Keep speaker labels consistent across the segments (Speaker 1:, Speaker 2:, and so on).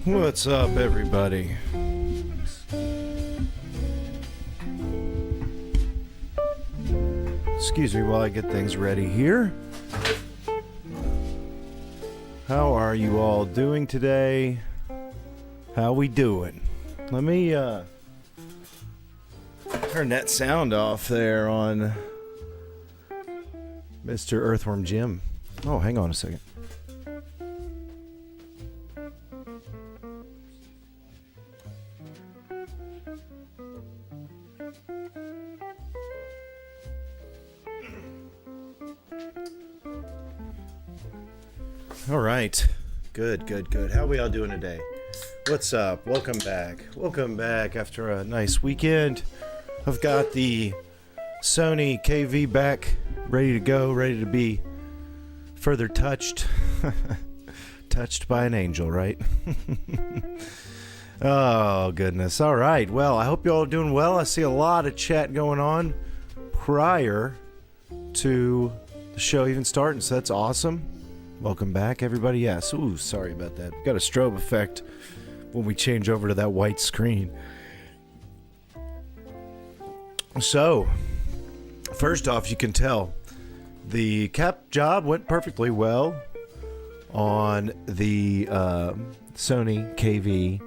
Speaker 1: What's up, everybody? Excuse me while I get things ready here. How are you all doing today? How we doing? Let me turn that sound off there on Mr. Earthworm Jim. Oh, hang on a second. All right. Good. How we all doing today? What's up? Welcome back. Welcome back after a nice weekend. I've got the Sony KV back, ready to go, ready to be further touched. Touched by an angel, right? Oh, goodness. All right. Well, I hope you all are doing well. I see a lot of chat going on prior to the show even starting, so that's awesome. Welcome back, everybody. Yes. Ooh, sorry about that. Got a strobe effect when we change over to that white screen. So, first off, you can tell the cap job went perfectly well on the Sony KV.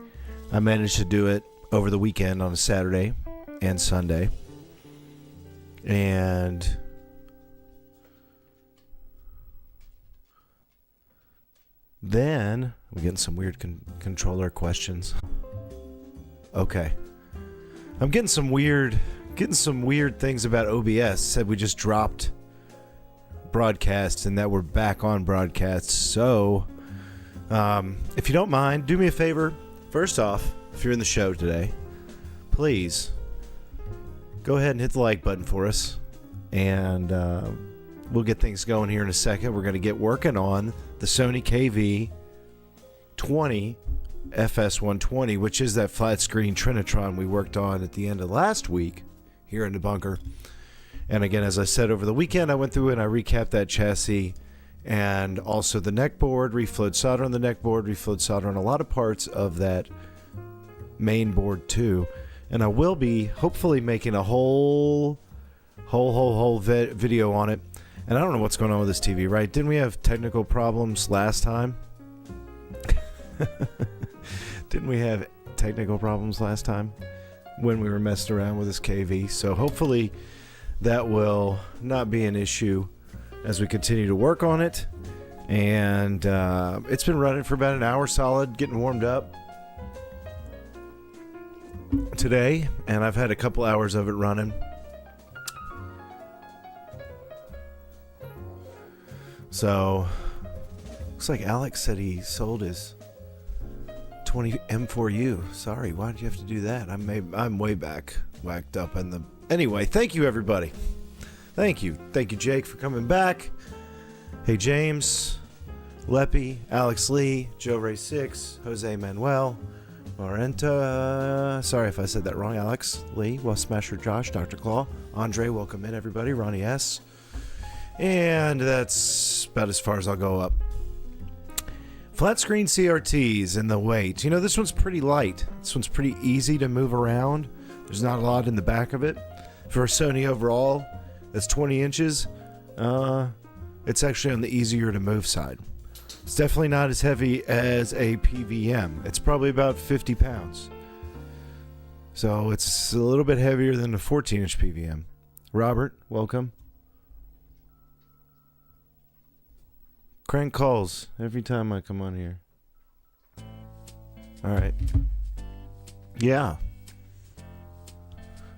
Speaker 1: I managed to do it over the weekend on a Saturday and Sunday. And then I'm getting some weird controller questions. Okay. I'm getting some weird things about OBS. Said we just dropped broadcast and that we're back on broadcast. So, if you don't mind, do me a favor. First off, if you're in the show today, please go ahead and hit the like button for us. And we'll get things going here in a second. We're going to get working on the Sony KV20FS120, which is that flat screen Trinitron we worked on at the end of last week here in the bunker. And again, as I said, over the weekend, I went through and I recapped that chassis and also the neck board, reflowed solder on the neck board, reflowed solder on a lot of parts of that main board too. And I will be hopefully making a whole video on it. And I don't know what's going on with this TV, right? Didn't we have technical problems last time? Didn't we have technical problems last time when we were messing around with this KV? So hopefully that will not be an issue as we continue to work on it. And it's been running for about an hour solid, getting warmed up today. And I've had a couple hours of it running. So, looks like Alex said he sold his 20 M4U. Sorry, why did you have to do that? I'm way back whacked up in the... Anyway, thank you, everybody. Thank you, Jake, for coming back. Hey, James, Leppy, Alex Lee, Joe Ray 6, Jose Manuel, Marenta. Sorry if I said that wrong. Alex Lee, Well Smasher Josh, Dr. Claw, Andre, welcome in, everybody. Ronnie S. And that's about as far as I'll go up. Flat screen CRTs and the weight. You know, this one's pretty light. This one's pretty easy to move around. There's not a lot in the back of it. For a Sony overall, that's 20 inches. It's actually on the easier to move side. It's definitely not as heavy as a PVM. It's probably about 50 pounds. So it's a little bit heavier than a 14-inch PVM. Robert, welcome. Crank calls every time I come on here. Alright. Yeah.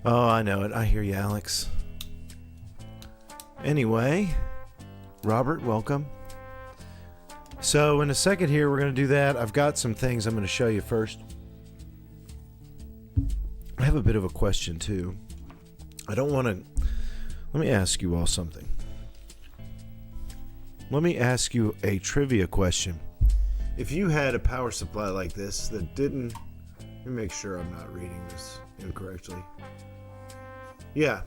Speaker 1: Oh, I know it. I hear you, Alex. Anyway, Robert, welcome. So, in a second here, we're going to do that. I've got some things I'm going to show you first. I have a bit of a question, too. I don't want to... Let me ask you all something. Let me ask you a trivia question. If you had a power supply like this that didn't... Let me make sure I'm not reading this incorrectly. Yeah.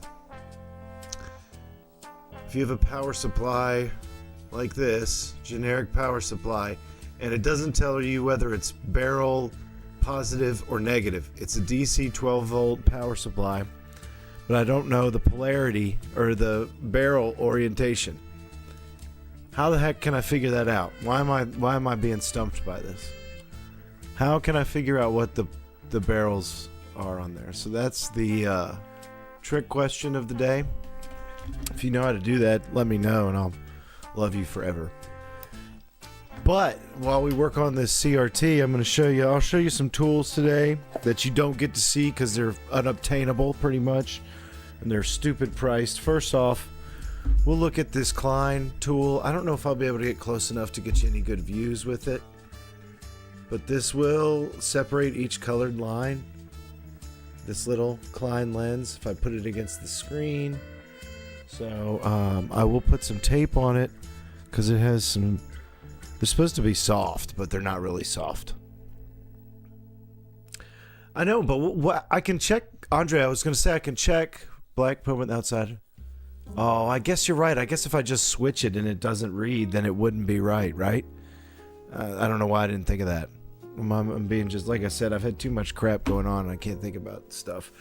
Speaker 1: If you have a power supply like this, generic power supply, and it doesn't tell you whether it's barrel positive or negative. It's a DC 12 volt power supply, but I don't know the polarity or the barrel orientation. How the heck can I figure that out? Why am I being stumped by this? How can I figure out what the barrels are on there? So that's the trick question of the day. If you know how to do that, let me know and I'll love you forever. But while we work on this CRT, I'll show you some tools today that you don't get to see because they're unobtainable pretty much, and they're stupid priced. First off, we'll look at this Klein tool. I don't know if I'll be able to get close enough to get you any good views with it, but this will separate each colored line. This little Klein lens, if I put it against the screen. So I will put some tape on it because it has some. They're supposed to be soft, but they're not really soft. I know, but what I can check, Andre, I was going to say I can check black put outside. Oh, I guess you're right. I guess if I just switch it and it doesn't read, then it wouldn't be right? I don't know why I didn't think of that. I'm being just, like I said, I've had too much crap going on and I can't think about stuff.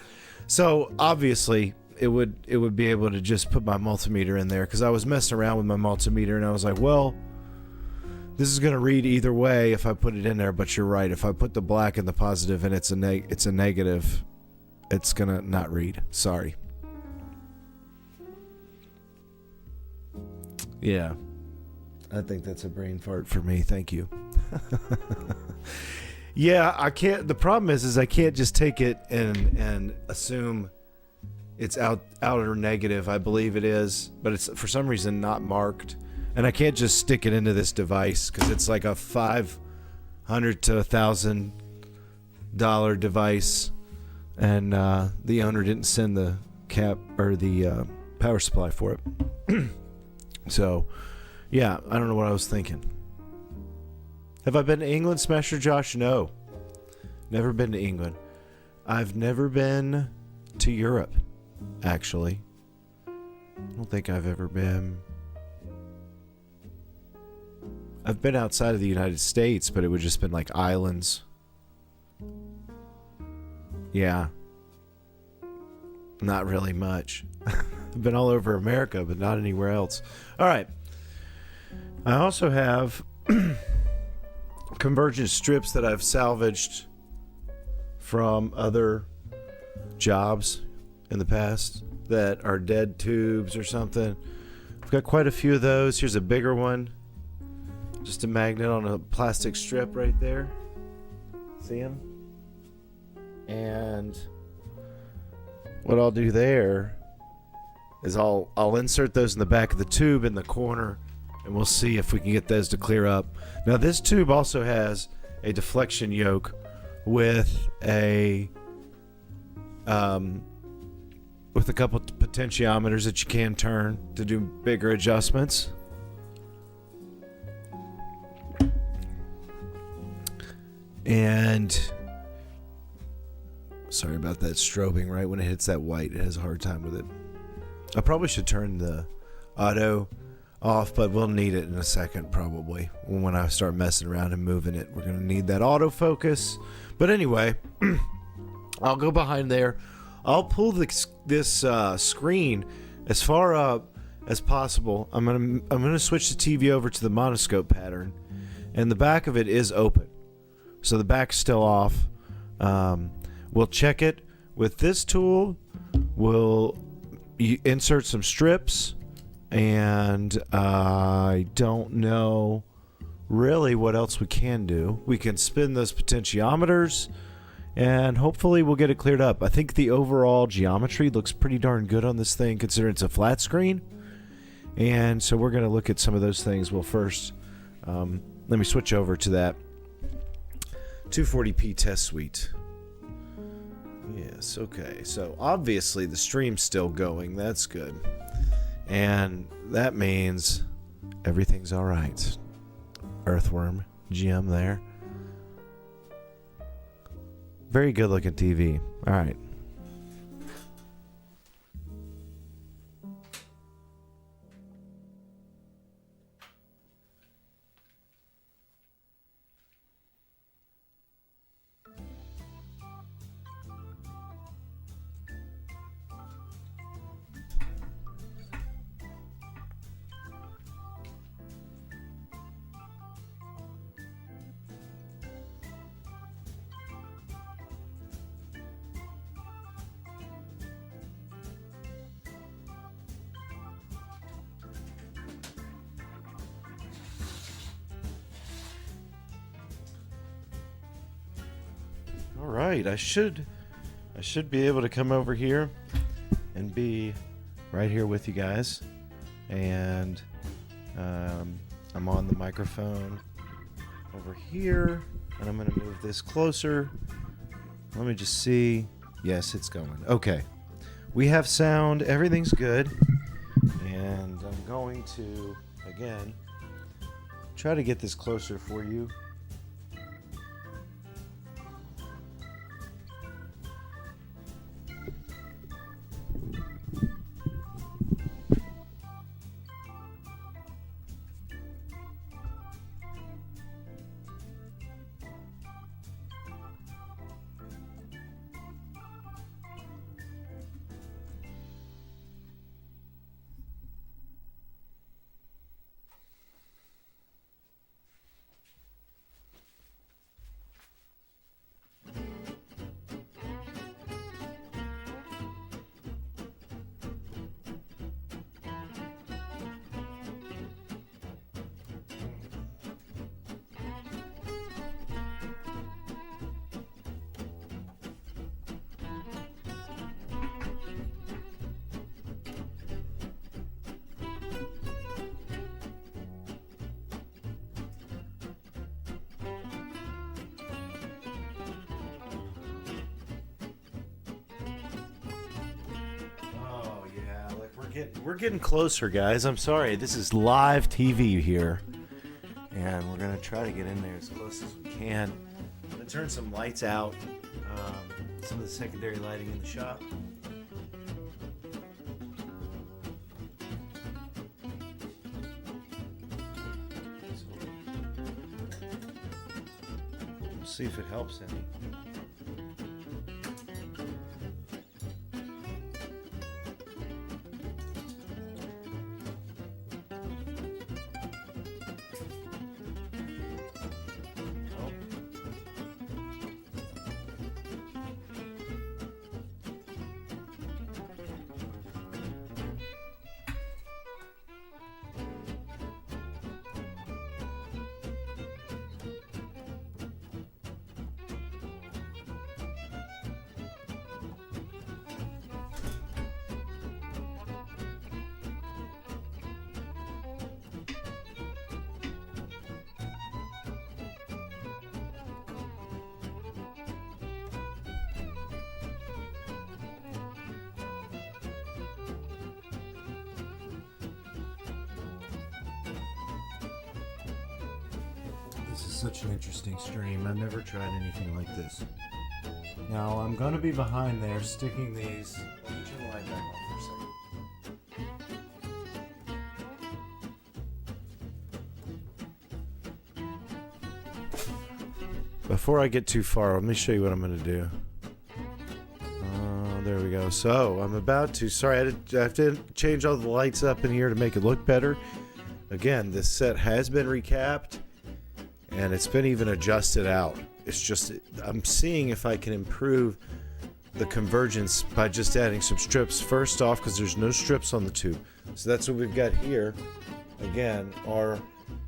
Speaker 1: So, obviously, it would be able to just put my multimeter in there because I was messing around with my multimeter and I was like, well, this is going to read either way if I put it in there, but you're right. If I put the black and the positive and it's a negative, it's going to not read. Sorry. Yeah. I think that's a brain fart for me. Thank you. Yeah, I can't. The problem is I can't just take it and assume it's out or negative. I believe it is, but it's for some reason not marked. And I can't just stick it into this device because it's like a $500 to $1,000 device, and the owner didn't send the cap or the power supply for it. So, yeah, I don't know what I was thinking. Have I been to England, Smasher Josh? No, never been to England. I've never been to Europe, actually. I don't think I've ever been. I've been outside of the United States, but it would just been like islands. Yeah. Not really much. I've been all over America, but not anywhere else. All right. I also have Convergence strips that I've salvaged from other jobs in the past that are dead tubes or something. I've got quite a few of those. Here's a bigger one. Just a magnet on a plastic strip right there. See them? And what I'll do there is I'll insert those in the back of the tube in the corner, and we'll see if we can get those to clear up. Now this tube also has a deflection yoke with a couple potentiometers that you can turn to do bigger adjustments. And sorry about that strobing right when it hits that white. It has a hard time with it. I probably should turn the auto off, but we'll need it in a second probably. When I start messing around and moving it, we're going to need that autofocus. But anyway, I'll go behind there. I'll pull this screen as far up as possible. I'm gonna switch the TV over to the monoscope pattern, and the back of it is open. So the back's still off. We'll check it with this tool. We'll insert some strips, and I don't know really what else we can do. We can spin those potentiometers, and hopefully we'll get it cleared up. I think the overall geometry looks pretty darn good on this thing, considering it's a flat screen. And so we're going to look at some of those things. Well, first, let me switch over to that 240p test suite. Yes, okay. So obviously the stream's still going. That's good. And that means everything's all right. Earthworm Jim there. Very good looking TV. All right. All right, I should be able to come over here and be right here with you guys, and I'm on the microphone over here, and I'm going to move this closer. Let me just see. Yes, it's going. Okay, we have sound. Everything's good, and I'm going to again try to get this closer for you. We're getting closer, guys. I'm sorry. This is live TV here, and we're gonna try to get in there as close as we can. I'm gonna turn some lights out, some of the secondary lighting in the shop. We'll see if it helps any. This is such an interesting stream. I've never tried anything like this. Now I'm going to be behind there sticking these. Let me turn the light back on for a second. Before I get too far, let me show you what I'm going to do. There we go. So I'm about to. Sorry, I have to change all the lights up in here to make it look better. Again, this set has been recapped. And it's been even adjusted out. It's just, I'm seeing if I can improve the convergence by just adding some strips. First off, because there's no strips on the tube. So that's what we've got here. Again, are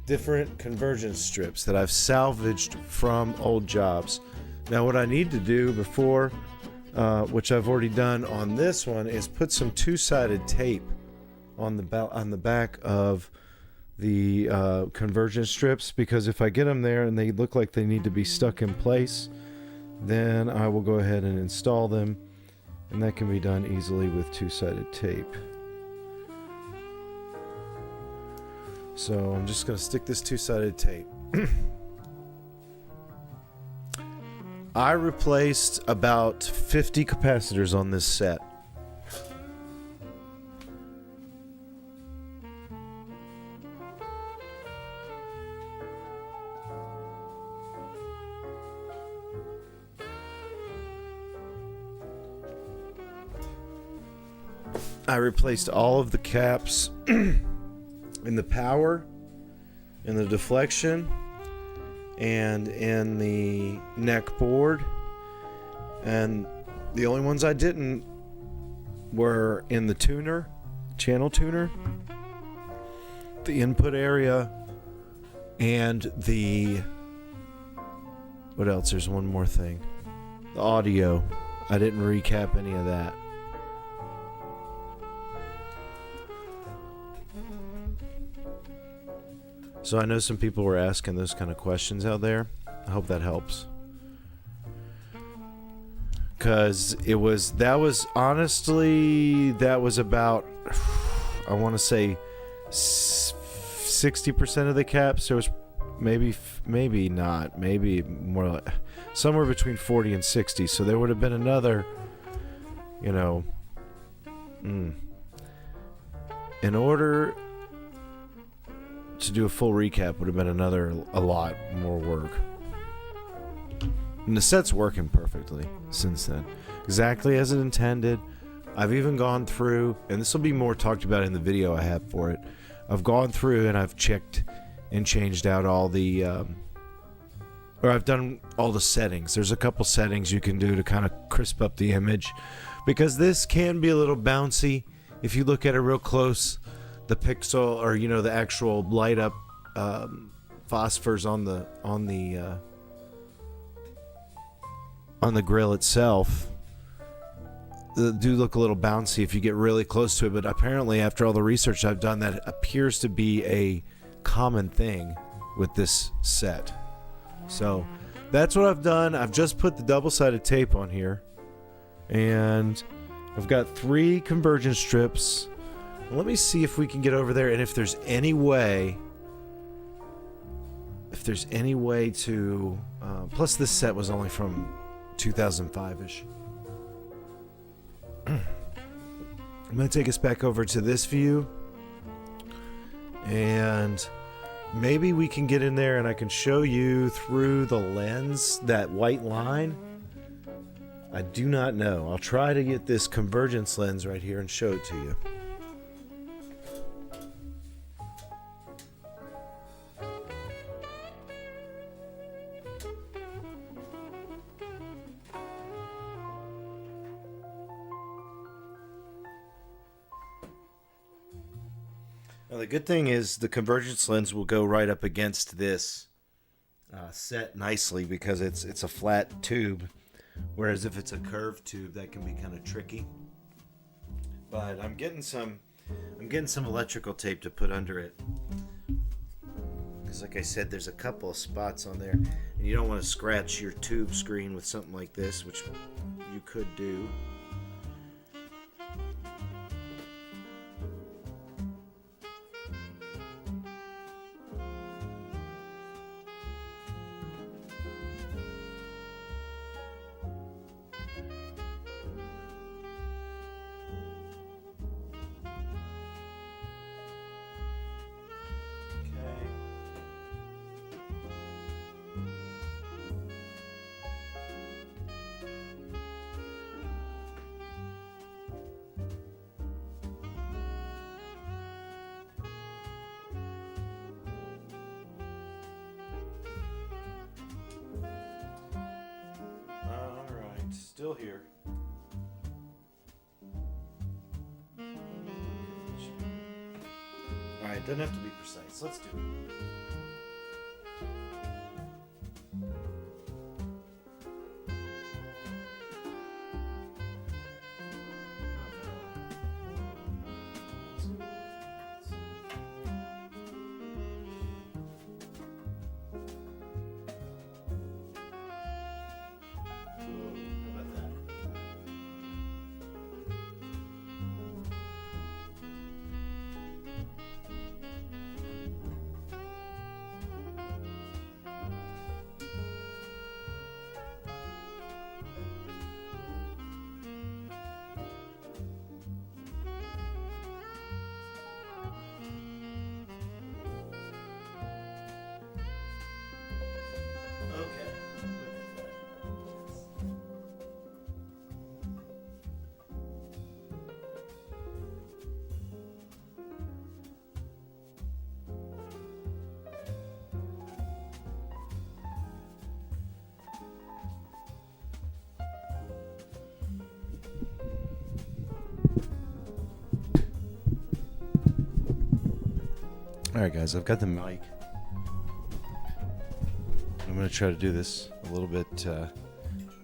Speaker 1: different convergence strips that I've salvaged from old jobs. Now what I need to do before, which I've already done on this one, is put some two-sided tape on the back of the convergence strips, because if I get them there and they look like they need to be stuck in place, then I will go ahead and install them, and that can be done easily with two-sided tape. So I'm just going to stick this two-sided tape. I replaced about 50 capacitors on this set. I replaced all of the caps in the power, in the deflection, and in the neck board. And the only ones I didn't were in the tuner, channel tuner, the input area, and the... what else? There's one more thing. The audio. I didn't recap any of that. So I know some people were asking those kind of questions out there. I hope that helps. Because that was about, I want to say 60% of the caps. There was maybe not, maybe more like somewhere between 40 and 60. So there would have been another, in order to do a full recap would have been a lot more work. And the set's working perfectly since then, exactly as it intended. I've even gone through, and this will be more talked about in the video I have for it. I've gone through and I've checked and changed out all the or I've done all the settings. There's a couple settings you can do to kind of crisp up the image, because this can be a little bouncy if you look at it real close. The pixel, or the actual light up phosphors on the grill itself do look a little bouncy if you get really close to it. But apparently, after all the research I've done, that appears to be a common thing with this set. So that's what I've done. I've just put the double-sided tape on here, and I've got 3 convergence strips. Let me see if we can get over there, and if there's any way to plus this set was only from 2005ish. I'm gonna take us back over to this view, and maybe we can get in there and I can show you through the lens, that white line. I do not know. I'll try to get this convergence lens right here and show it to you. Now, the good thing is the convergence lens will go right up against this set nicely, because it's a flat tube, whereas if it's a curved tube, that can be kind of tricky. But I'm getting some electrical tape to put under it, because like I said, there's a couple of spots on there, and you don't want to scratch your tube screen with something like this, which you could do. Still here. Alright, doesn't have to be precise. Let's do it. Alright guys, I've got the mic. I'm going to try to do this a little bit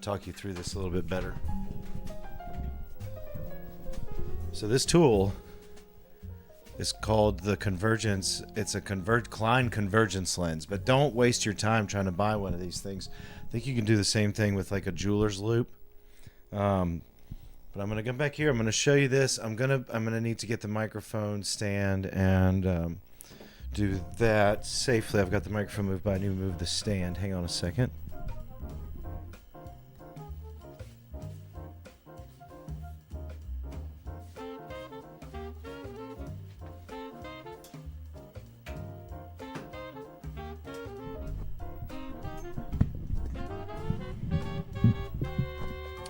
Speaker 1: talk you through this a little bit better. So this tool is called the Convergence. It's a Klein Convergence lens, but don't waste your time trying to buy one of these things. I think you can do the same thing with like a jeweler's loop. But I'm gonna come back here. I'm gonna show you this. I'm gonna need to get the microphone stand and do that safely. I've got the microphone moved, but I need to move the stand. Hang on a second.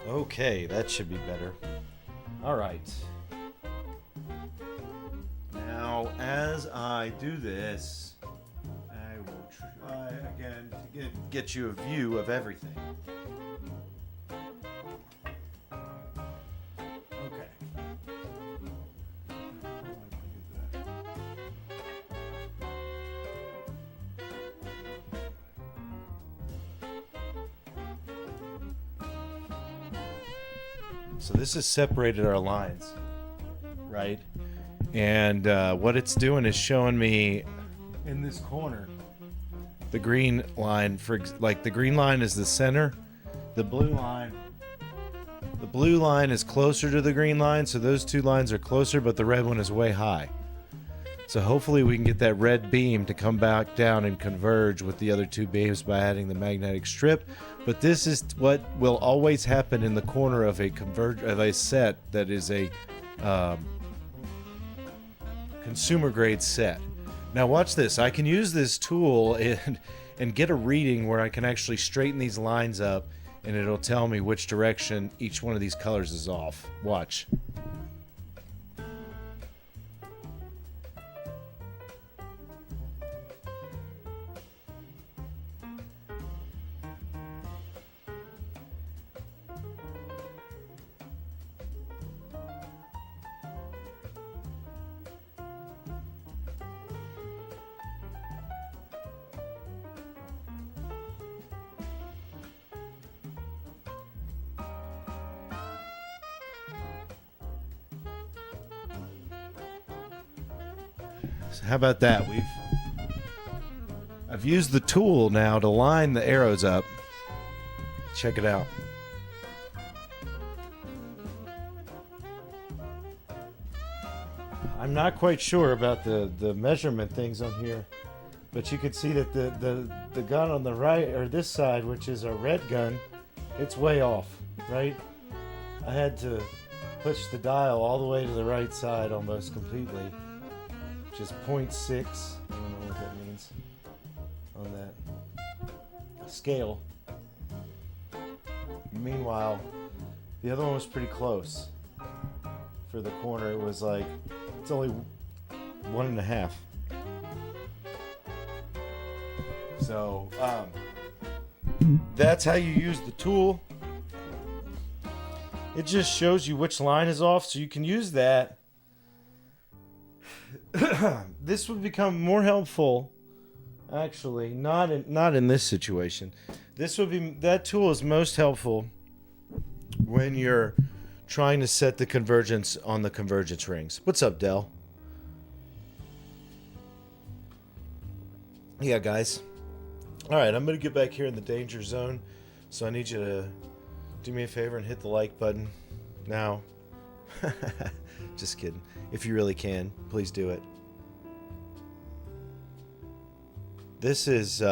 Speaker 1: Okay, that should be better. All right. Now, as I do this, I will try again to get you a view of everything. Okay. So this has separated our lines, right? And what it's doing is showing me in this corner the green line. Like the green line is the center, the blue line is closer to the green line, so those two lines are closer, but the red one is way high. So hopefully we can get that red beam to come back down and converge with the other two beams by adding the magnetic strip. But this is what will always happen in the corner of a set that is a consumer grade set. Now watch this. I can use this tool and get a reading where I can actually straighten these lines up, and it'll tell me which direction each one of these colors is off. Watch. So how about that? I've used the tool now to line the arrows up. Check it out. I'm not quite sure about the measurement things on here, but you can see that the gun on the right, or this side, which is a red gun, it's way off, right? I had to push the dial all the way to the right side almost completely, which is 0.6. I don't know what that means on that scale. Meanwhile, the other one was pretty close. For the corner, it was like, it's only 1.5. So, that's how you use the tool. It just shows you which line is off, so you can use that. This would become more helpful, actually, not in this situation. That tool is most helpful when you're trying to set the convergence on the convergence rings. What's up, Dell? Yeah, guys. All right, I'm going to get back here in the danger zone, so I need you to do me a favor and hit the like button now. Just kidding. If you really can, please do it. This is,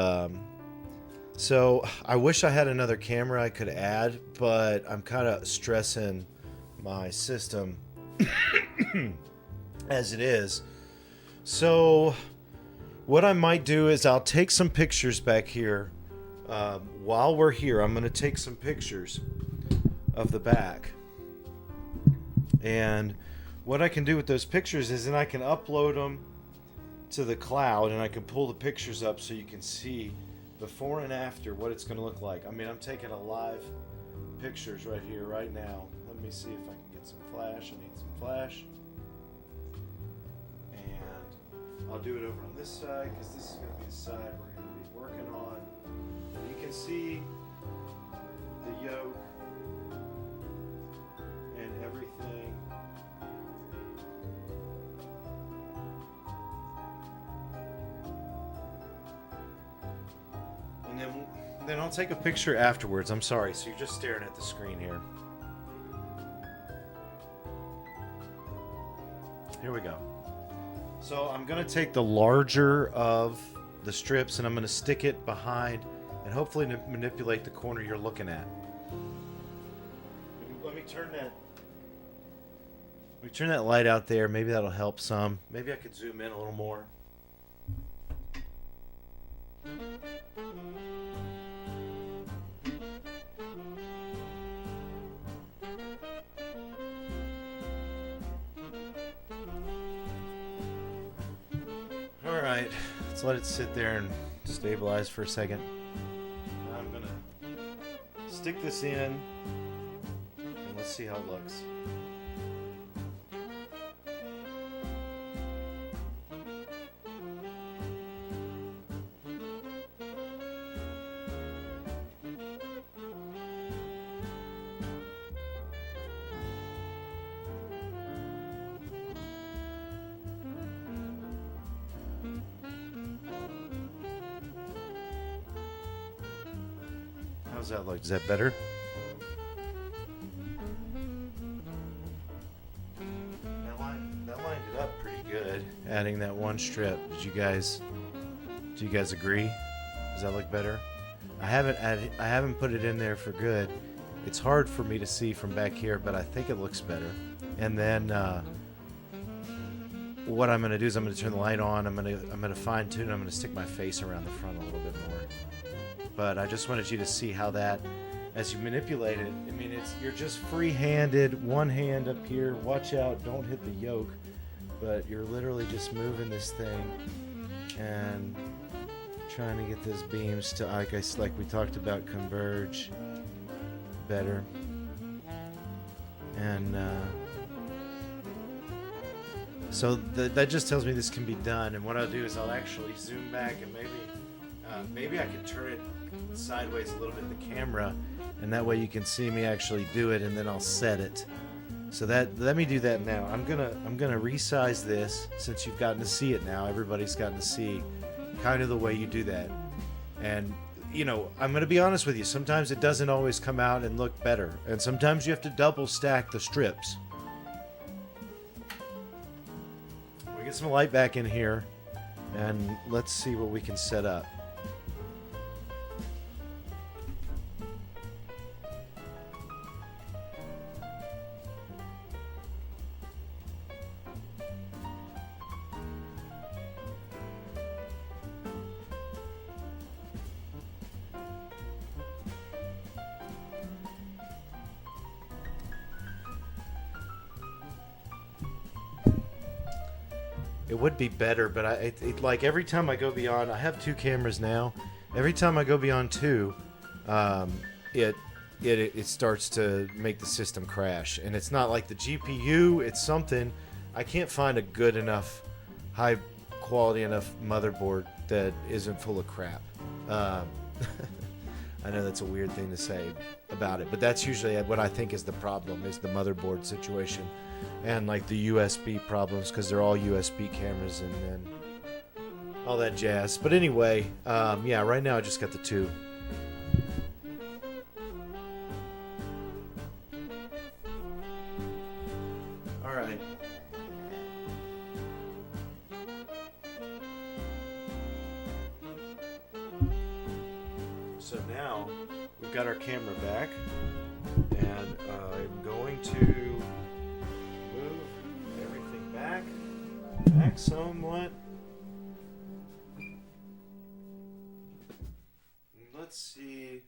Speaker 1: so I wish I had another camera I could add, but I'm kind of stressing my system as it is. So what I might do is I'll take some pictures back here. While we're here, I'm going to take some pictures of the back. And what I can do with those pictures is then I can upload them to the cloud, and I can pull the pictures up so you can see before and after what it's going to look like. I mean, I'm taking a live pictures right here, right now. Let me see if I can get some flash. I need some flash. And I'll do it over on this side, because this is going to be the side we're going to be working on. And you can see the yoke and everything. And then I'll take a picture afterwards. I'm sorry, so you're just staring at the screen here. Here we go. So I'm going to take the larger of the strips and I'm going to stick it behind and hopefully manipulate the corner you're looking at. Let me turn that light out there. Maybe that'll help some. Maybe I could zoom in a little more. Alright, let's let it sit there and stabilize for a second. I'm gonna stick this in and let's see how it looks. How's that look? Is that better? That lined it up pretty good. Adding that one strip. Do you guys agree? Does that look better? I haven't put it in there for good. It's hard for me to see from back here, but I think it looks better. And then what I'm going to do is I'm going to turn the light on. I'm going to fine tune. I'm going to stick my face around the front a little bit more. But I just wanted you to see how that, as you manipulate it, I mean, you're just free-handed, one hand up here. Watch out, don't hit the yoke. But you're literally just moving this thing and trying to get those beams to, like we talked about, converge better. And so that just tells me this can be done. And what I'll do is I'll actually zoom back and maybe I can turn it sideways a little bit in the camera, and that way you can see me actually do it, and then I'll set it. So let me do that now. I'm gonna resize this since you've gotten to see it now. Everybody's gotten to see kind of the way you do that. And you know, I'm gonna be honest with you. Sometimes it doesn't always come out and look better, and sometimes you have to double stack the strips. We get some light back in here, and let's see what we can set up. It would be better, but like every time I go beyond, I have two cameras now. Every time I go beyond two, it starts to make the system crash. And it's not like the GPU, it's something. I can't find a good enough, high quality enough motherboard that isn't full of crap. I know that's a weird thing to say about it, but that's usually what I think is the problem, is the motherboard situation. And like the USB problems, because they're all USB cameras and then all that jazz. But anyway, yeah, right now I just got the two. All right. So now we've got our camera back, and I'm going to back somewhat. Let's see.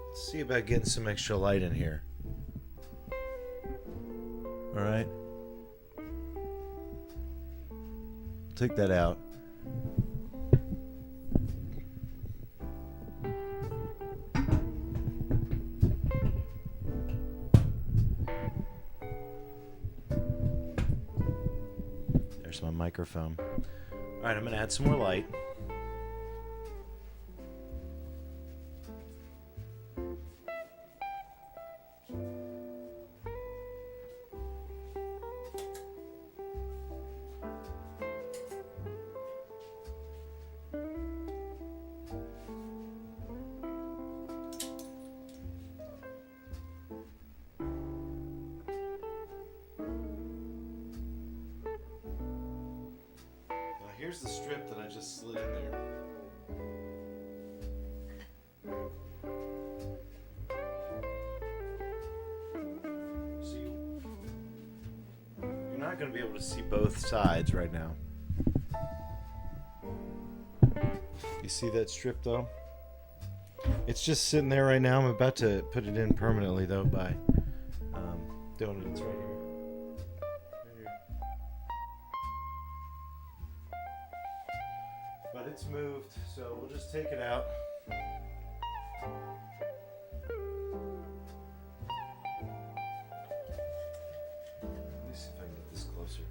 Speaker 1: Let's see about getting some extra light in here. All right. Take that out. My microphone. All right, I'm going to add some more light. here's the strip that I just slid in there. So you're not going to be able to see both sides right now. You see that strip though? It's just sitting there right now. I'm about to put it in permanently though by doing it. It's right here. But it's moved, so we'll just take it out. Let me see if I can get this closer.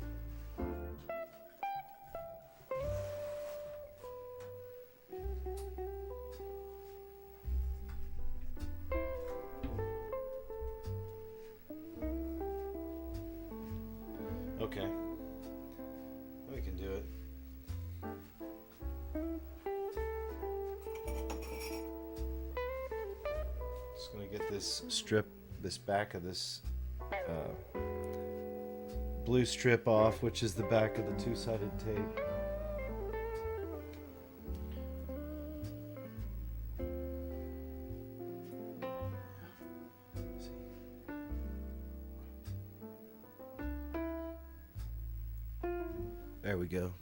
Speaker 1: Okay. We can do it. Just gonna get this strip, this back of this blue strip off, which is the back of the two-sided tape. There we go.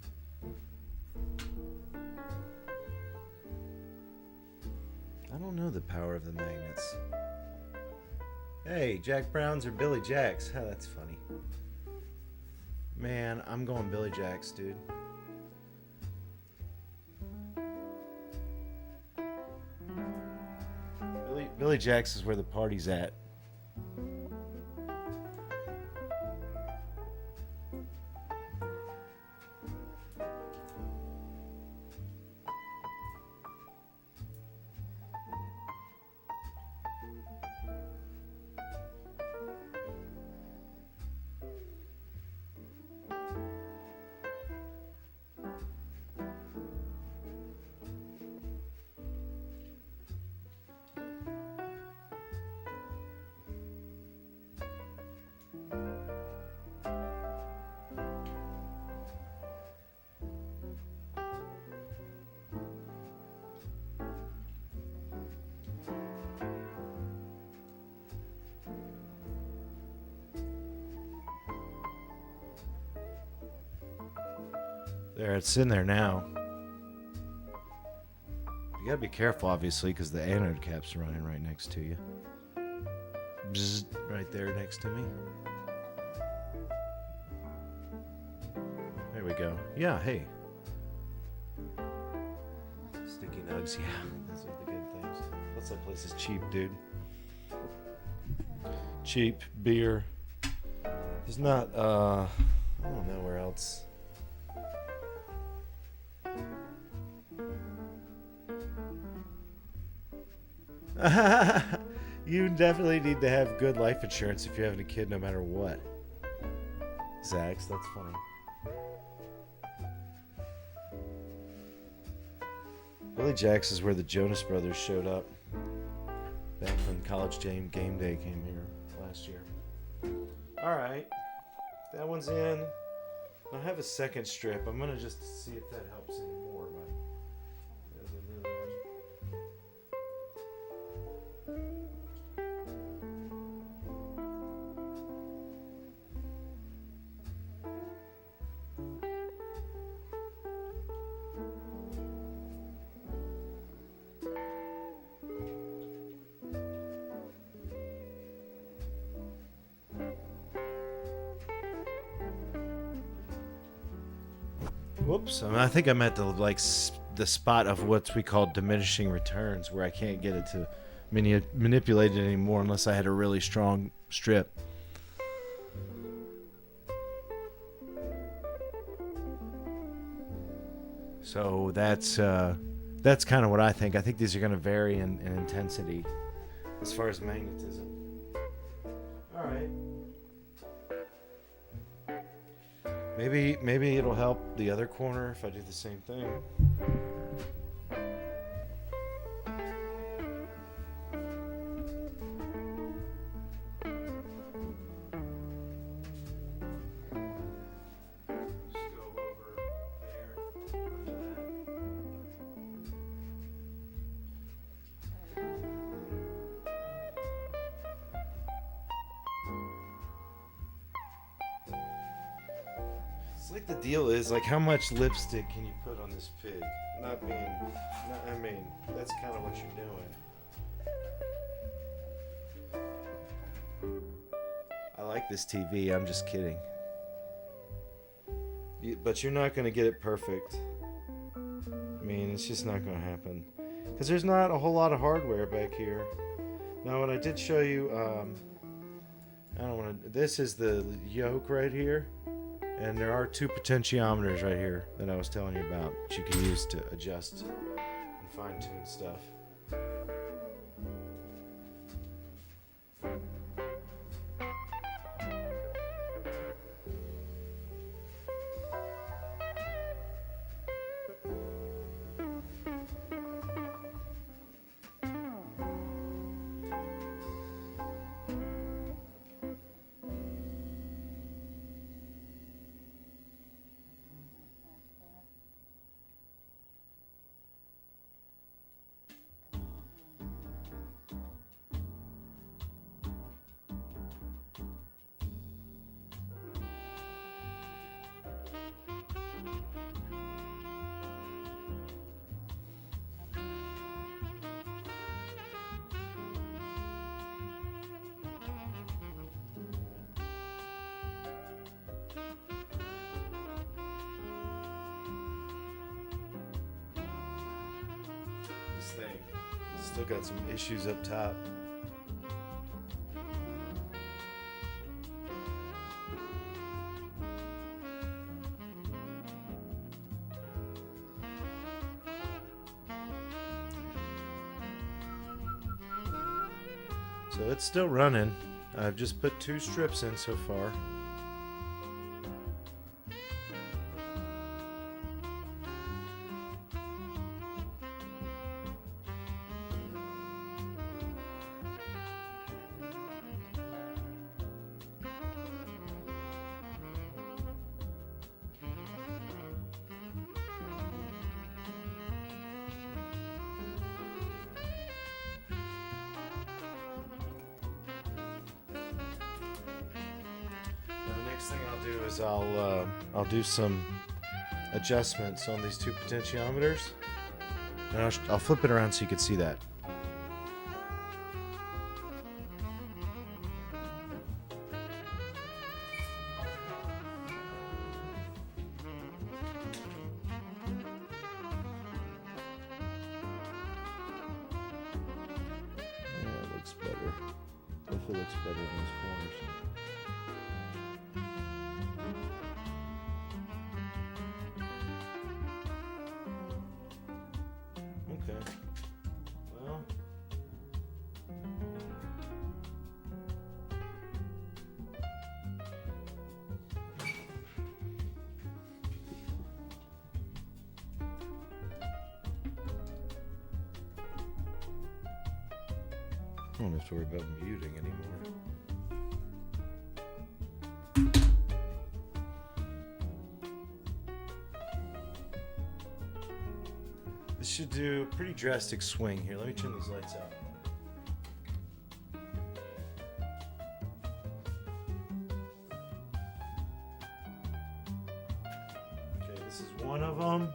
Speaker 1: I don't know the power of the magnets. Hey, Jack Browns or Billy Jacks? Oh, that's funny. Man, I'm going Billy Jacks, dude. Billy Jacks is where the party's at. There, it's in there now. You gotta be careful, obviously, because the anode cap's running right next to you. Bzzz, right there next to me. There we go. Yeah, hey. Sticky nugs, yeah. Those are the good things. Plus that place is cheap, dude. Cheap beer. There's not, I don't know where else. You definitely need to have good life insurance if you're having a kid, no matter what. Zax, that's funny. Billy Jacks is where the Jonas Brothers showed up back when College Game Day came here last year. Alright, that one's in. I have a second strip. I'm gonna just see if that helps anymore. Whoops! I think I'm at the spot of what we call diminishing returns, where I can't get it to manipulate it anymore unless I had a really strong strip. So that's kind of what I think. I think these are going to vary in intensity as far as magnetism. All right. Maybe it'll help the other corner if I do the same thing. Just go over there. It's like the deal is like how much lipstick can you put on this pig? I mean, that's kind of what you're doing. I like this TV. I'm just kidding. But you're not going to get it perfect. I mean, it's just not going to happen. Because there's not a whole lot of hardware back here. Now, what I did show you, I don't want to. This is the yoke right here. And there are 2 potentiometers right here that I was telling you about that you can use to adjust and fine-tune stuff. Thing still got some issues up top. So it's still running. I've just put 2 strips in so far. Next thing I'll do is I'll do some adjustments on these 2 potentiometers, and I'll flip it around so you can see that. Yeah, it looks better. Definitely looks better in those corners. Well, I don't have to worry about muting anymore. This should do a pretty drastic swing here. Let me turn these lights out. Okay, this is one of them.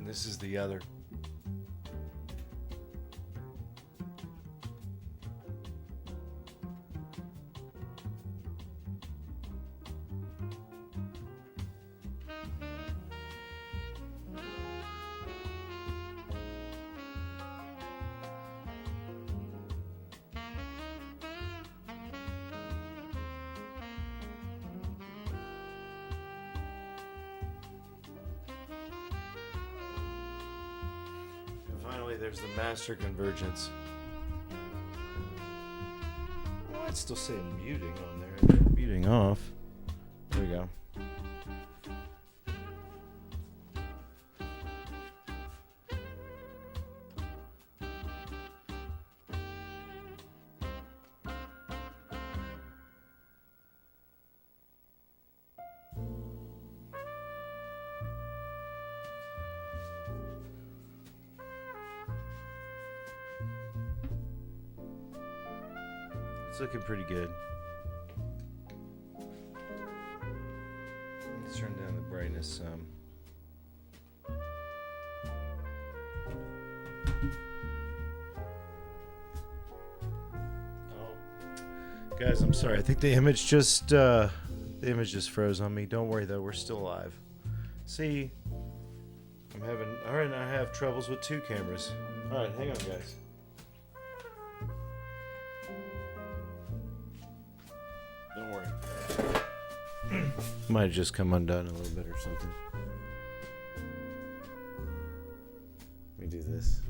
Speaker 1: This is the other. Finally, there's the master convergence. Oh, I'd still say muting on there. Muting off. There we go. It's looking pretty good. Let's turn down the brightness some. Guys, I'm sorry. I think the image just froze on me. Don't worry though, we're still live. See, I have troubles with 2 cameras. All right, hang on, guys. Don't worry. Might have just come undone a little bit or something. Let me do this.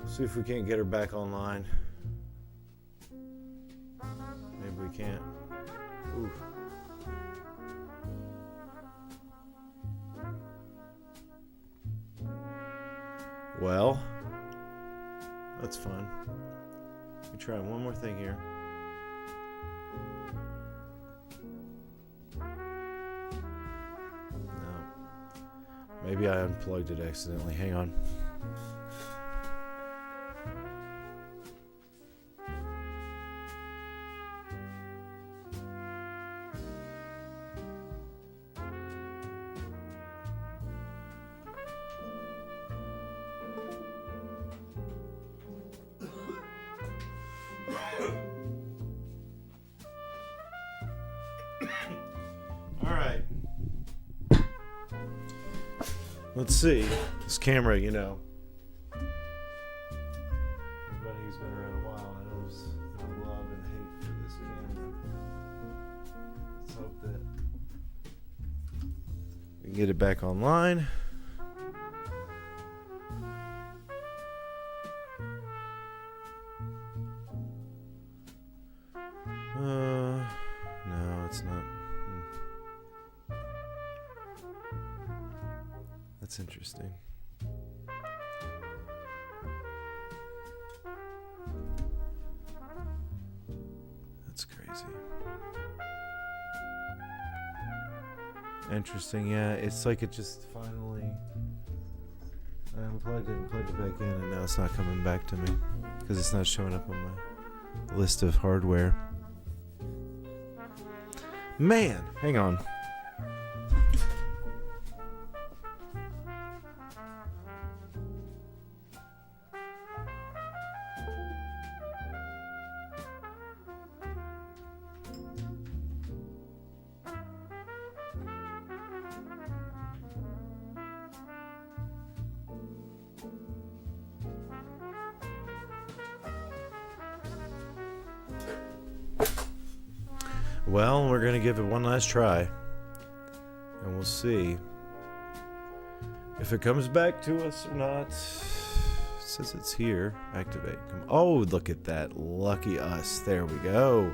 Speaker 1: See if we can't get her back online. Maybe we can't. Oof. Well, that's fun. Let me try one more thing here. No. Maybe I unplugged it accidentally. Hang on. Let's see. This camera, you know. Everybody who's been around a while knows my love and hate for this camera. Let's hope that we can get it back online. No, it's not. That's interesting. That's crazy. Interesting, yeah. It's like it just finally... I unplugged it and plugged it back in, and now it's not coming back to me because it's not showing up on my list of hardware. Man, hang on. Well, we're going to give it one last try, and we'll see if it comes back to us or not. It says it's here. Activate. Oh, look at that. Lucky us. There we go.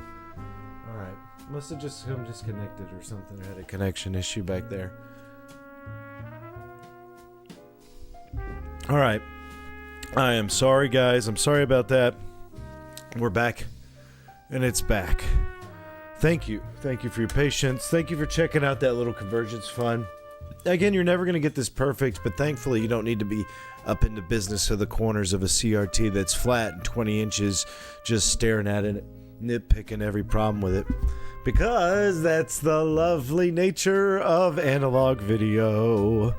Speaker 1: All right. Must have just come disconnected or something. I had a connection issue back there. All right. I am sorry, guys. I'm sorry about that. We're back, and it's back. Thank you. Thank you for your patience. Thank you for checking out that little Convergence fun. Again, you're never going to get this perfect, but thankfully you don't need to be up in the business of the corners of a CRT that's flat and 20 inches just staring at it, nitpicking every problem with it. Because that's the lovely nature of analog video.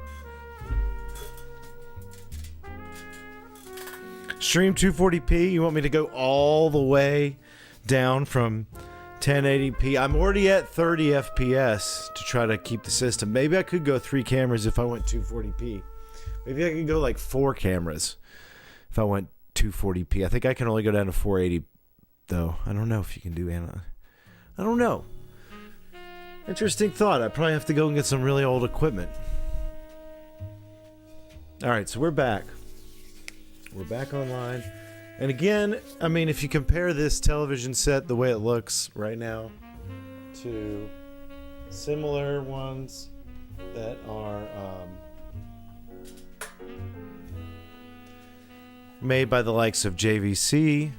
Speaker 1: Stream 240p. You want me to go all the way down from 1080p. I'm already at 30 FPS to try to keep the system. Maybe I could go 3 cameras if I went 240p. Maybe I could go like 4 cameras if I went 240p. I think I can only go down to 480 though. I don't know if you can do analog. I don't know. Interesting thought. I probably have to go and get some really old equipment. All right, so we're back. We're back online. And again, I mean, if you compare this television set, the way it looks right now, to similar ones that are made by the likes of JVC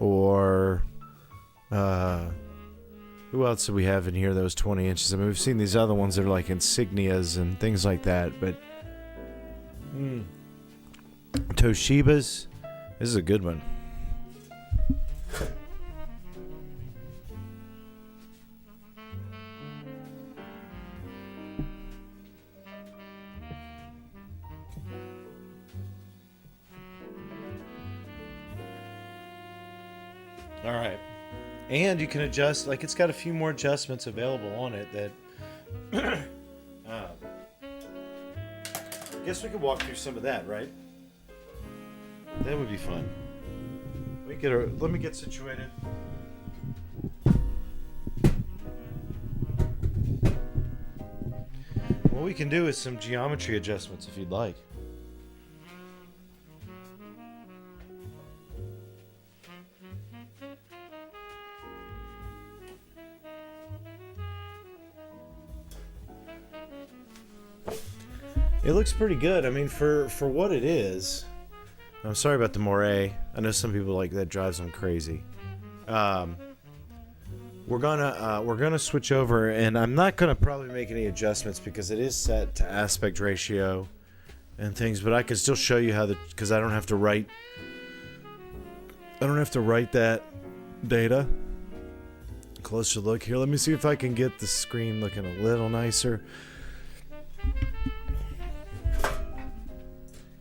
Speaker 1: or who else do we have in here, those 20 inches? I mean, we've seen these other ones that are like insignias and things like that, but Toshiba's. This is a good one. All right. And you can adjust, like, it's got a few more adjustments available on it that I guess we could walk through some of that, right? That would be fun. Let me get situated. What we can do is some geometry adjustments if you'd like. It looks pretty good. I mean, for what it is. I'm sorry about the moire. I know some people like that drives them crazy. We're gonna switch over, and I'm not gonna probably make any adjustments because it is set to aspect ratio and things. But I can still show you how because I don't have to write. I don't have to write that data. Closer look here. Let me see if I can get the screen looking a little nicer.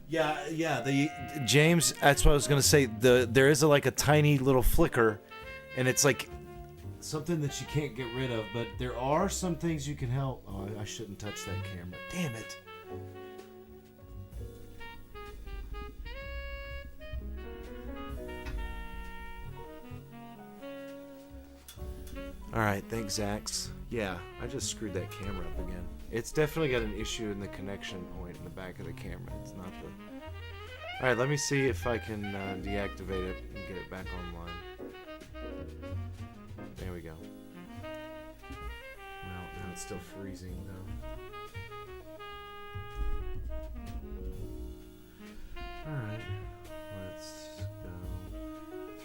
Speaker 1: Yeah. James, that's what I was gonna say. There is like a tiny little flicker, and it's like something that you can't get rid of. But there are some things you can help. Oh, I shouldn't touch that camera. Damn it. All right, thanks, Zax. Yeah, I just screwed that camera up again. It's definitely got an issue in the connection point in the back of the camera. It's not the... All right, let me see if I can deactivate it and get it back online. There we go. Well, now it's still freezing, though. All right, let's go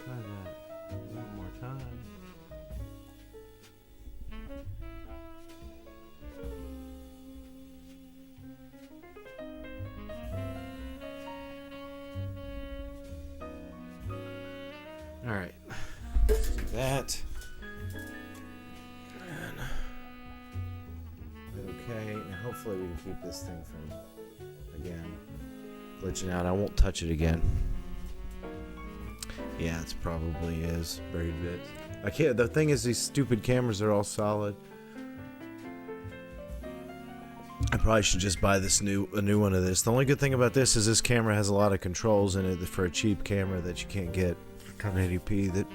Speaker 1: try that one more time. All right, let's do that. Okay, and hopefully we can keep this thing from, again, glitching out. I won't touch it again. Yeah, it probably is buried bits. I can't. The thing is, these stupid cameras are all solid. I probably should just buy a new one of this. The only good thing about this is this camera has a lot of controls in it for a cheap camera that you can't get for 1080p. That,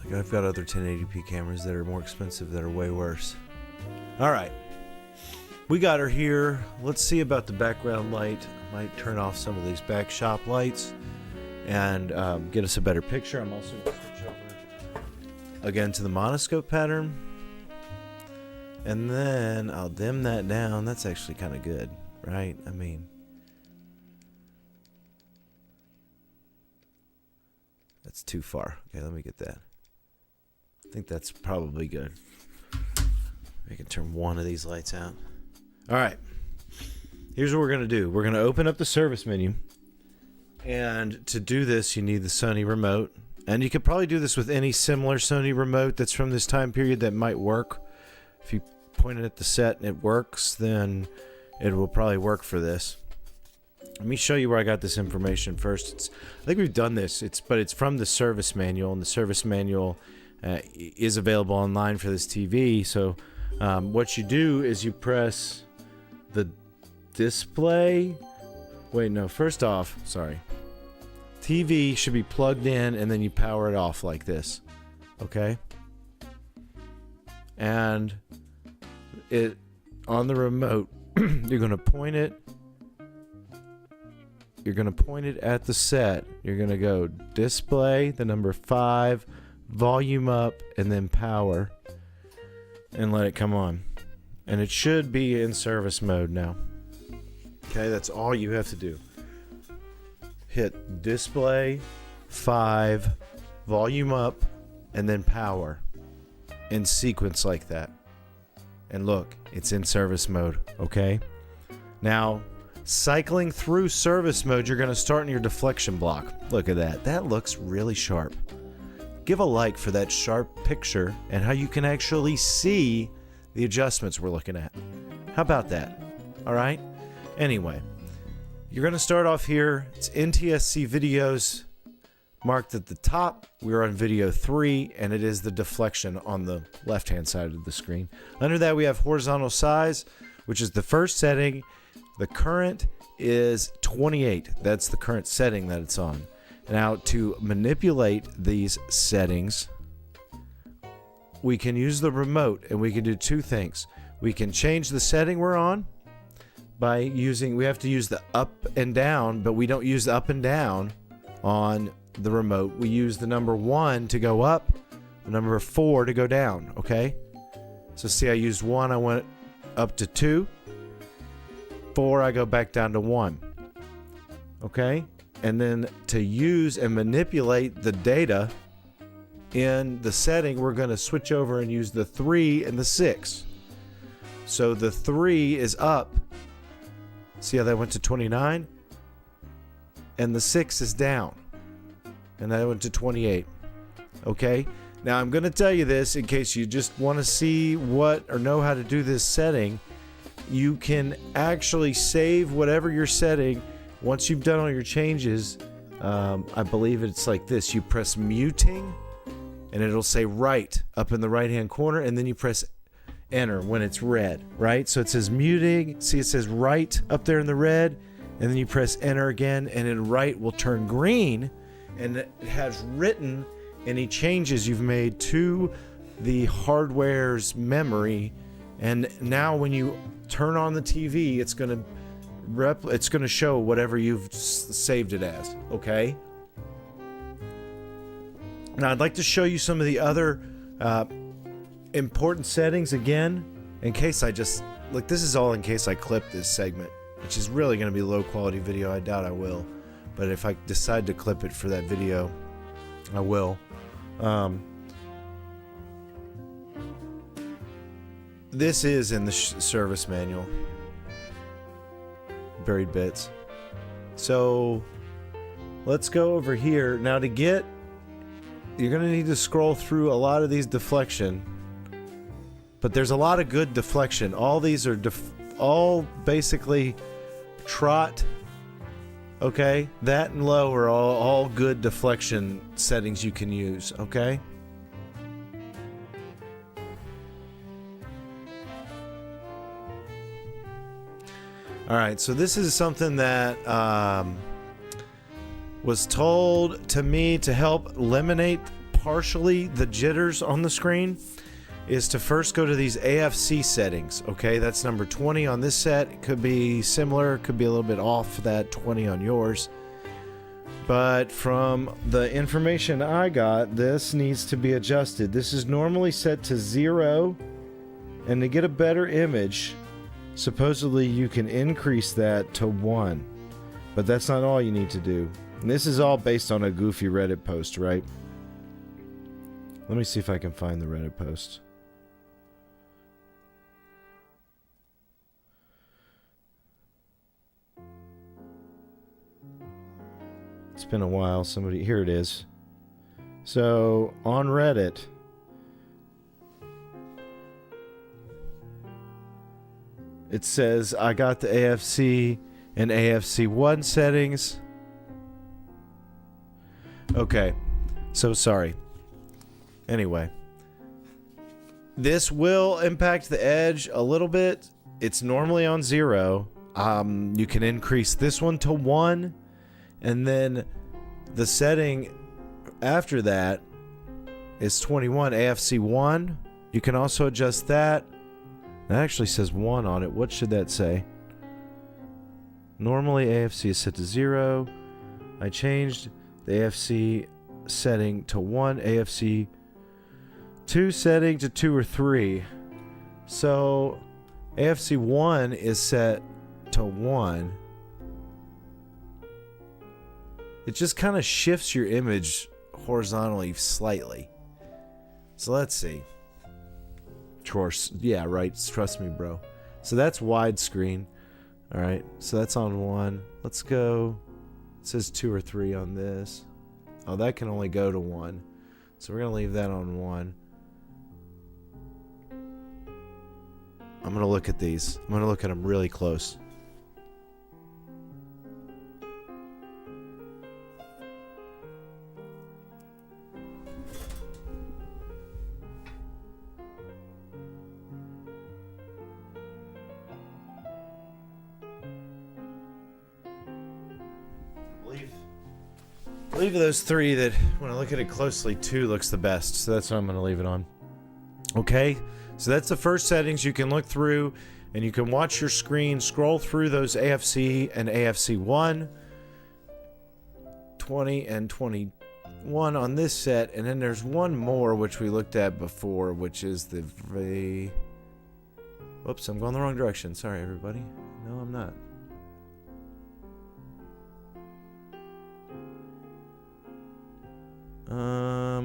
Speaker 1: like, I've got other 1080p cameras that are more expensive that are way worse. All right, we got her here. Let's see about the background light. I might turn off some of these back shop lights and get us a better picture. I'm also going to switch over again to the monoscope pattern. And then I'll dim that down. That's actually kind of good, right? I mean, that's too far. Okay, let me get that. I think that's probably good. We can turn one of these lights out. All right. Here's what we're going to do. We're going to open up the service menu. And to do this, you need the Sony remote. And you could probably do this with any similar Sony remote that's from this time period that might work. If you point it at the set and it works, then it will probably work for this. Let me show you where I got this information first. I think we've done this, but it's from the service manual, and the service manual is available online for this TV. So what you do is you press the display. Wait, no, first off, sorry. TV should be plugged in, and then you power it off like this. Okay? And it on the remote, you're going to point it. You're going to point it at the set. You're going to go display, the number 5, volume up, and then power, and let it come on. And it should be in service mode now. Okay, that's all you have to do. Hit display, 5, volume up, and then power in sequence like that. And look, it's in service mode, okay? Now, Cycling through service mode, you're going to start in your deflection block. Look at that. That looks really sharp. Give a like for that sharp picture and how you can actually see the adjustments we're looking at. How about that? All right? Anyway, you're going to start off here. It's NTSC videos marked at the top. We're on video 3, and it is the deflection on the left-hand side of the screen. Under that, we have horizontal size, which is the first setting. The current is 28. That's the current setting that it's on. Now, to manipulate these settings, we can use the remote, and we can do two things. We can change the setting we're on by using, we have to use the up and down, but we don't use the up and down on the remote. We use the number 1 to go up, the number 4 to go down, okay? So see, I used 1, I went up to 2. 4, I go back down to 1. Okay? And then to use and manipulate the data in the setting, we're going to switch over and use the 3 and the 6. So the 3 is up. See how that went to 29? And the 6 is down. And that went to 28. Okay? Now I'm going to tell you this in case you just want to see what or know how to do this setting. You can actually save whatever you're setting. Once you've done all your changes, I believe it's like this. You press muting, and it'll say right up in the right-hand corner, and then you press enter when it's red, right? So it says muting. See, it says right up there in the red, and then you press enter again, and then right will turn green, and it has written any changes you've made to the hardware's memory. And now when you turn on the TV, it's going to show whatever you've saved it as, okay? Now I'd like to show you some of the other important settings again, in case I just, like, this is all in case I clip this segment, which is really going to be low quality video. I doubt I will, but if I decide to clip it for that video, I will. This is in the service manual. Buried bits. So let's go over here. Now to get, you're going to need to scroll through a lot of these deflection. But there's a lot of good deflection. All these are all basically trot. Okay? That and low are all good deflection settings you can use. Okay? Alright, so this is something that was told to me to help eliminate partially the jitters on the screen, is to first go to these AFC settings. Okay, that's number 20 on this set. It could be similar, could be a little bit off that 20 on yours. But from the information I got, this needs to be adjusted. This is normally set to 0, and to get a better image, supposedly you can increase that to 1, but that's not all you need to do. And this is all based on a goofy Reddit post, right? Let me see if I can find the Reddit post. It's been a while. Somebody, here it is. So on Reddit, it says, I got the AFC and AFC1 settings. Okay, so sorry. Anyway, this will impact the edge a little bit. It's normally on 0. You can increase this one to 1, and then the setting after that is 21, AFC1. You can also adjust that. That actually says 1 on it. What should that say? Normally AFC is set to 0. I changed the AFC setting to 1, AFC 2 setting to 2 or 3. So AFC 1 is set to 1. It just kind of shifts your image horizontally slightly. So let's see. Yeah, right. Trust me, bro. So that's widescreen. All right, so that's on 1. Let's go. It says 2 or 3 on this. Oh, that can only go to 1. So we're going to leave that on 1. I'm going to look at these. I'm going to look at them really close. I believe those 3 that, when I look at it closely, 2 looks the best. So that's what I'm going to leave it on. Okay, so that's the first settings. You can look through and you can watch your screen, scroll through those AFC and AFC1, 20 and 21 on this set. And then there's one more, which we looked at before, which is the... Whoops, I'm going the wrong direction. Sorry, everybody. No, I'm not.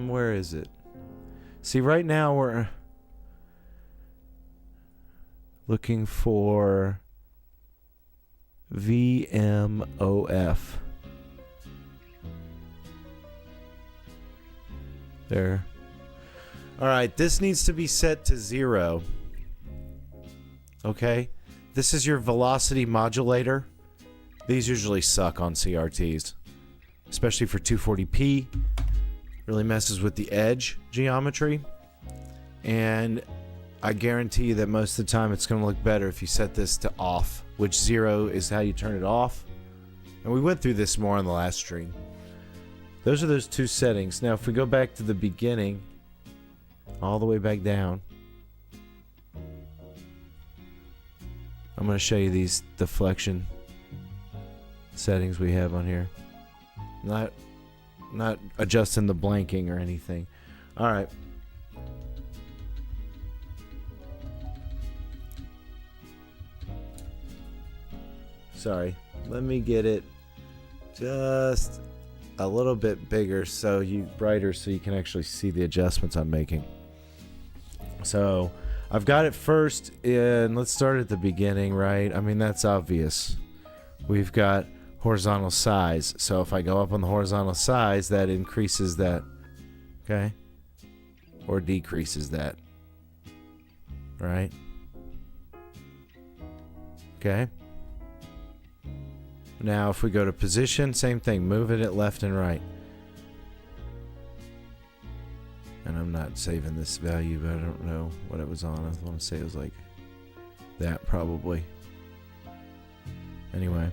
Speaker 1: Where is it? See, right now we're looking for VMOF. There. All right, this needs to be set to 0. Okay? This is your velocity modulator. These usually suck on CRTs, especially for 240p. Really messes with the edge geometry. And I guarantee you that most of the time it's going to look better if you set this to off, which 0 is how you turn it off. And we went through this more on the last stream. Those are those 2 settings. Now if we go back to the beginning, all the way back down, I'm going to show you these deflection settings we have on here. Not adjusting the blanking or anything. All right. Sorry. Let me get it just a little bit bigger brighter so you can actually see the adjustments I'm making. So I've got it first in, let's start at the beginning, right? I mean, that's obvious. We've got horizontal size. So if I go up on the horizontal size, that increases that, okay? Or decreases that, right? Okay. Now if we go to position, same thing, moving it left and right. And I'm not saving this value, but I don't know what it was on. I want to say it was like that probably. Anyway.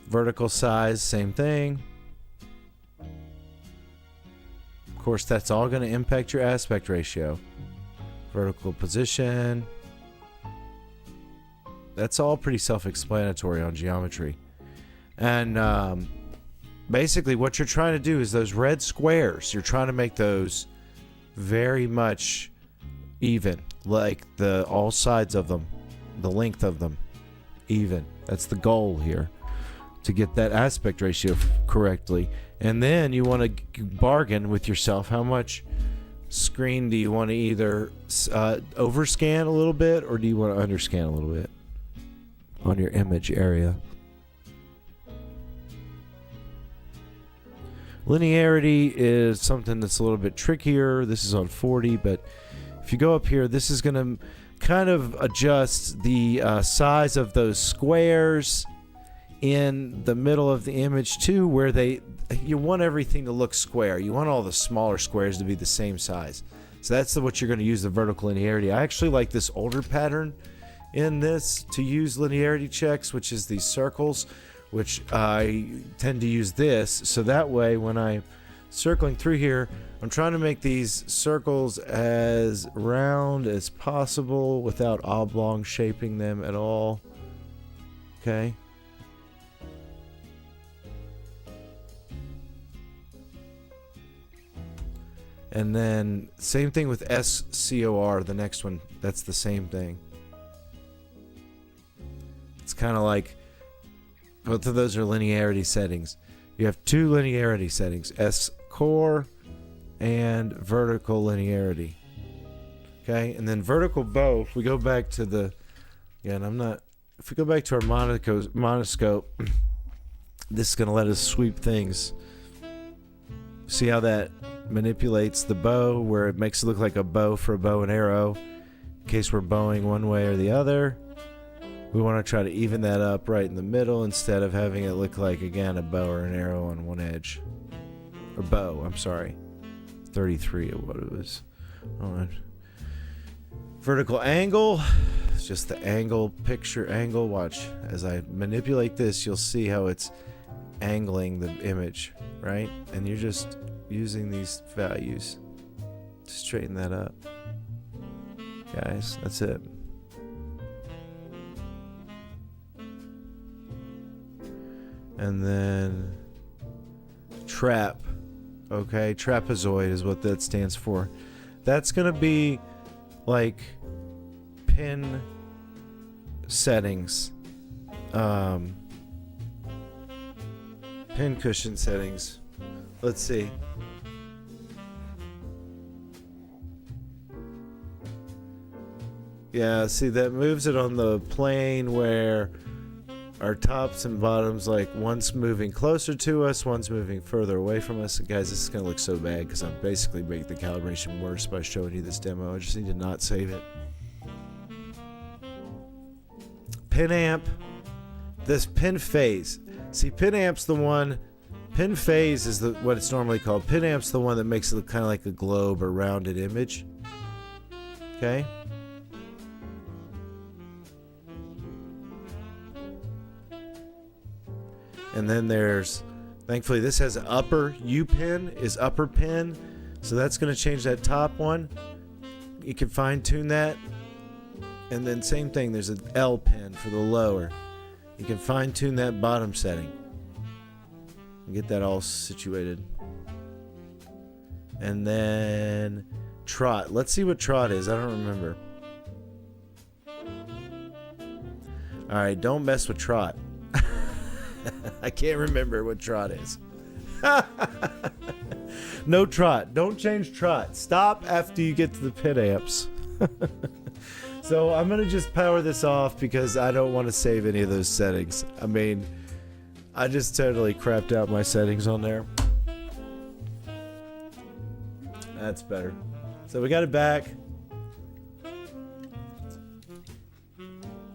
Speaker 1: Vertical size, same thing. Of course, that's all going to impact your aspect ratio. Vertical position. That's all pretty self-explanatory on geometry. And basically what you're trying to do is those red squares, you're trying to make those very much even. Like all sides of them, the length of them, even. That's the goal here, to get that aspect ratio correctly. And then you want to bargain with yourself. How much screen do you want to either overscan a little bit, or do you want to underscan a little bit on your image area? Linearity is something that's a little bit trickier. This is on 40, but if you go up here, this is going to kind of adjust the size of those squares in the middle of the image too, where you want everything to look square. You want all the smaller squares to be the same size. So that's what you're going to use the vertical linearity. I actually like this older pattern in this to use linearity checks, which is these circles, which I tend to use this. So that way when I'm circling through here, I'm trying to make these circles as round as possible without oblong shaping them at all. Okay. And then same thing with SCOR, the next one. That's the same thing. It's kind of like both of those are linearity settings. You have 2 linearity settings, SCOR and vertical linearity. Okay, and then vertical bow, if we go back to the, again, I'm not if we go back to our monoscope, this is going to let us sweep things. See how that manipulates the bow, where it makes it look like a bow for a bow and arrow, in case we're bowing one way or the other. We want to try to even that up right in the middle instead of having it look like, again, a bow or an arrow on one edge. Or bow, I'm sorry. 33 of what it was. Hold on. Vertical angle. It's just the angle, picture angle. Watch. As I manipulate this, you'll see how it's angling the image, right? And you're just using these values to straighten that up. Guys, that's it. And then trap. Okay, trapezoid is what that stands for. That's going to be like pin settings. Pin cushion settings. Let's see. Yeah, see, that moves it on the plane where our tops and bottoms, like, one's moving closer to us, one's moving further away from us. And guys, this is going to look so bad because I'm basically making the calibration worse by showing you this demo. I just need to not save it. Pin amp. This pin phase. See, pin amp's the one. Pin phase is what it's normally called. Pin amp's the one that makes it look kind of like a globe or rounded image. Okay? And then there's, thankfully this has an upper. U pin is upper pin. So that's going to change that top one. You can fine tune that. And then same thing, there's an L pin for the lower. You can fine tune that bottom setting. And get that all situated. And then trot. Let's see what trot is. I don't remember. Alright, don't mess with trot. I can't remember what trot is. No trot. Don't change trot. Stop after you get to the pin amps. So I'm going to just power this off because I don't want to save any of those settings. I mean, I just totally crapped out my settings on there. That's better. So we got it back.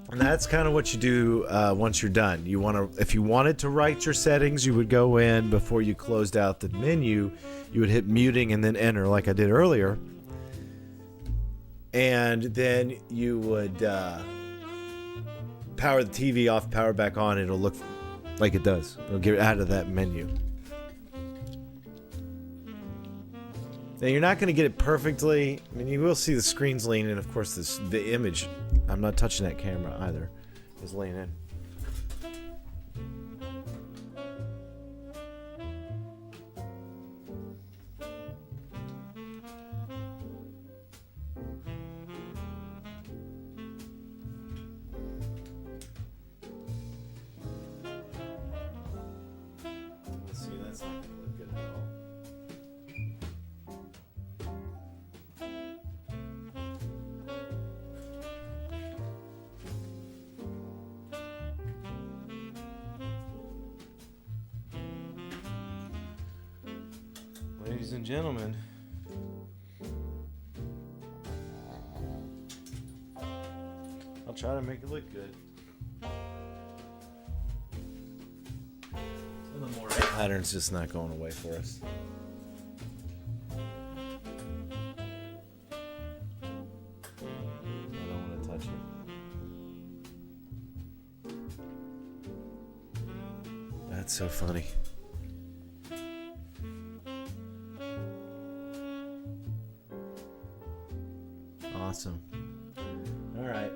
Speaker 1: And that's kind of what you do once you're done. You want to, if you wanted to write your settings, you would go in before you closed out the menu. You would hit muting and then enter, like I did earlier. And then you would power the TV off, power back on. It'll look like it does. It'll get out of that menu. Now you're not going to get it perfectly. I mean, you will see the screen's leaning. Of course, the image. I'm not touching that camera either. Is leaning. See, that's not going to look good at all. Ladies and gentlemen, I'll try to make it look good. So the more pattern's just not going away for us. I don't want to touch it. That's so funny. Awesome. All right.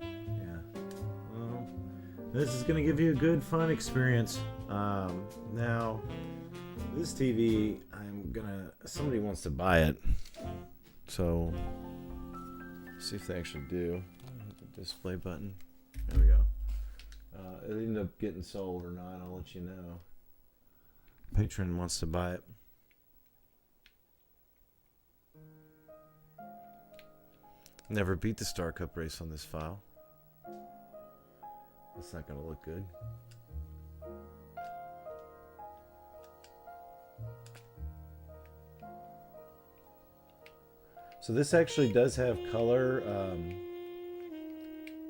Speaker 1: Yeah. Well, this is going to give you a good, fun experience. Now, this TV, somebody wants to buy it. So, see if they actually do. Hit the display button. There we go. It'll end up getting sold or not. I'll let you know. Patron wants to buy it. Never beat the Star Cup race on this file. That's not gonna look good. So this actually does have color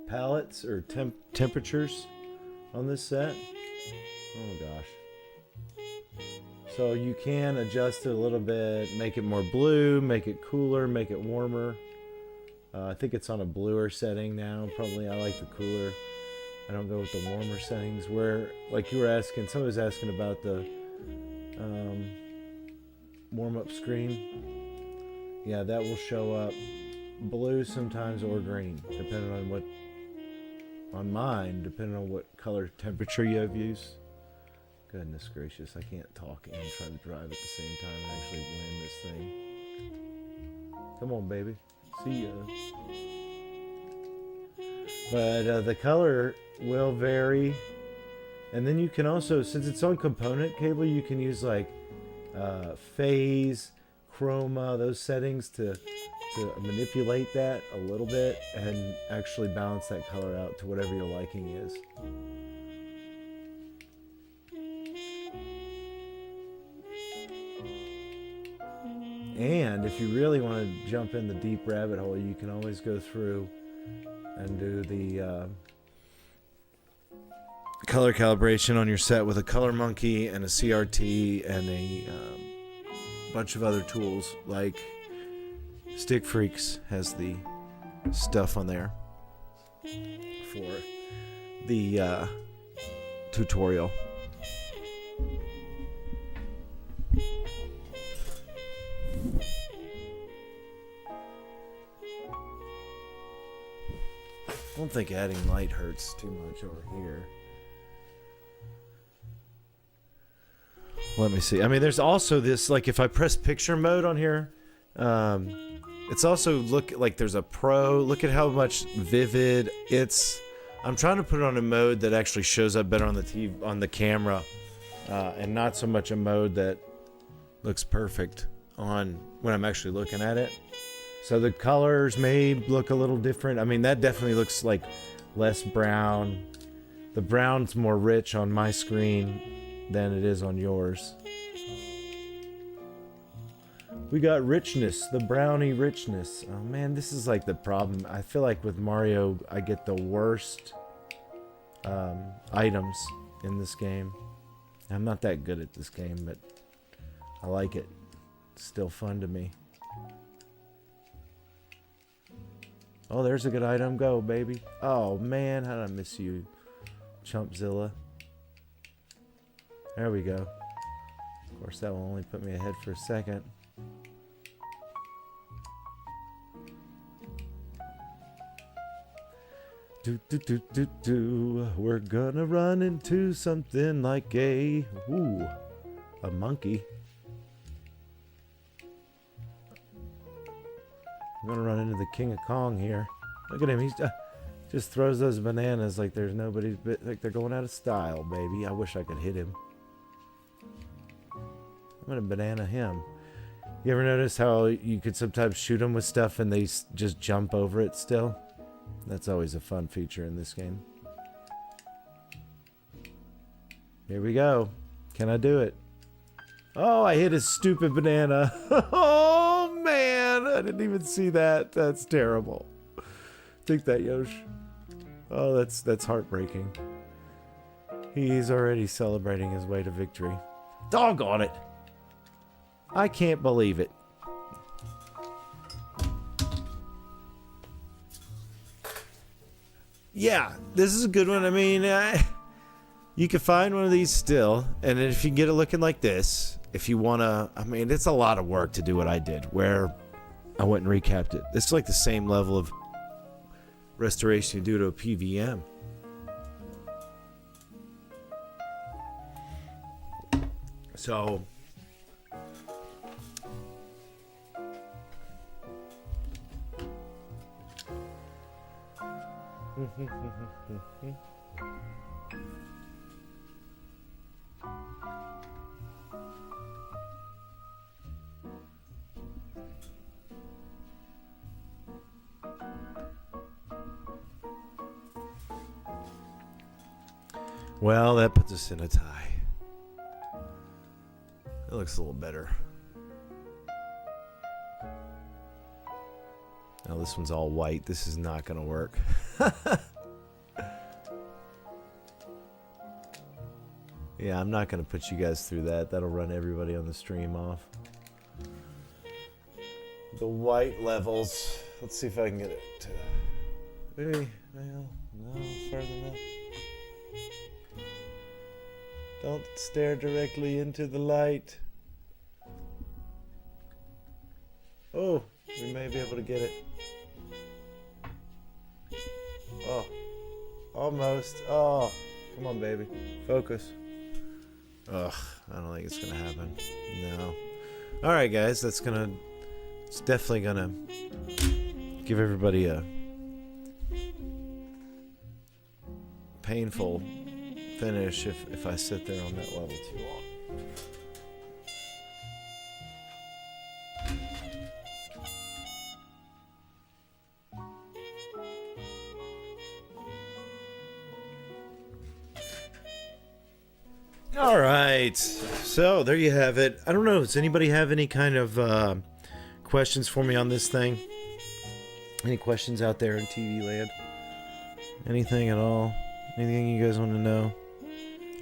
Speaker 1: palettes or temperatures on this set. Oh gosh. So you can adjust it a little bit, make it more blue, make it cooler, make it warmer. I think it's on a bluer setting now. Probably I like the cooler. I don't go with the warmer settings. Where, like you were asking, somebody was asking about the warm-up screen. Yeah, that will show up blue sometimes or green, depending on what, on mine, depending on what color temperature you have used. Goodness gracious, I can't talk and try to drive at the same time and actually land this thing. Come on, baby. See ya. But the color will vary. And then you can also, since it's on component cable, you can use like phase, chroma, those settings to manipulate that a little bit and actually balance that color out to whatever your liking is. And if you really want to jump in the deep rabbit hole, you can always go through and do the color calibration on your set with a color monkey and a CRT and a bunch of other tools, like Stick Freaks has the stuff on there for the tutorial. I don't think adding light hurts too much over here. Let me see. I mean, there's also this, like if I press picture mode on here, it's also, look like there's a pro. Look at how much vivid it's. I'm trying to put it on a mode that actually shows up better on the TV, on the camera, and not so much a mode that looks perfect on when I'm actually looking at it. So the colors may look a little different. I mean, that definitely looks like less brown. The brown's more rich on my screen than it is on yours. We got richness, the brownie richness. Oh man, this is like the problem. I feel like with Mario, I get the worst items in this game. I'm not that good at this game, but I like it. It's still fun to me. Oh, there's a good item. Go, baby. Oh, man. How did I miss you, Chumpzilla? There we go. Of course, that will only put me ahead for a second. We're gonna run into something like a monkey. I'm gonna run into the King of Kong here. Look at him, he's just throws those bananas like there's nobody's like they're going out of style, baby. I wish I could hit him. I'm gonna banana him. You ever notice how you could sometimes shoot them with stuff and they just jump over it still? That's always a fun feature in this game. Here we go. Can I do it? Oh, I hit a stupid banana. Oh, man. I didn't even see that. That's terrible. Take that, Yosh. Oh, that's heartbreaking. He's already celebrating his way to victory. Doggone it. I can't believe it. Yeah, this is a good one. I mean, you can find one of these still, and if you can get it looking like this, if you want to, I mean, it's a lot of work to do what I did, where I went and recapped it. It's like the same level of restoration you do to a PVM. So, Well, that puts us in a tie. It looks a little better. Now this one's all white. This is not going to work. Yeah, I'm not going to put you guys through that. That'll run everybody on the stream off. The white levels. Let's see if I can get it to... Maybe... No, further enough. Don't stare directly into the light. Oh, we may be able to get it. Oh, almost. Oh, come on, baby. Focus. Ugh, I don't think it's gonna happen. No. All right, guys, it's definitely gonna give everybody a painful finish if I sit there on that level too long. All right, so there you have it. I don't know, does anybody have any kind of questions for me on this thing? Any questions out there in TV land? Anything at all? Anything you guys want to know?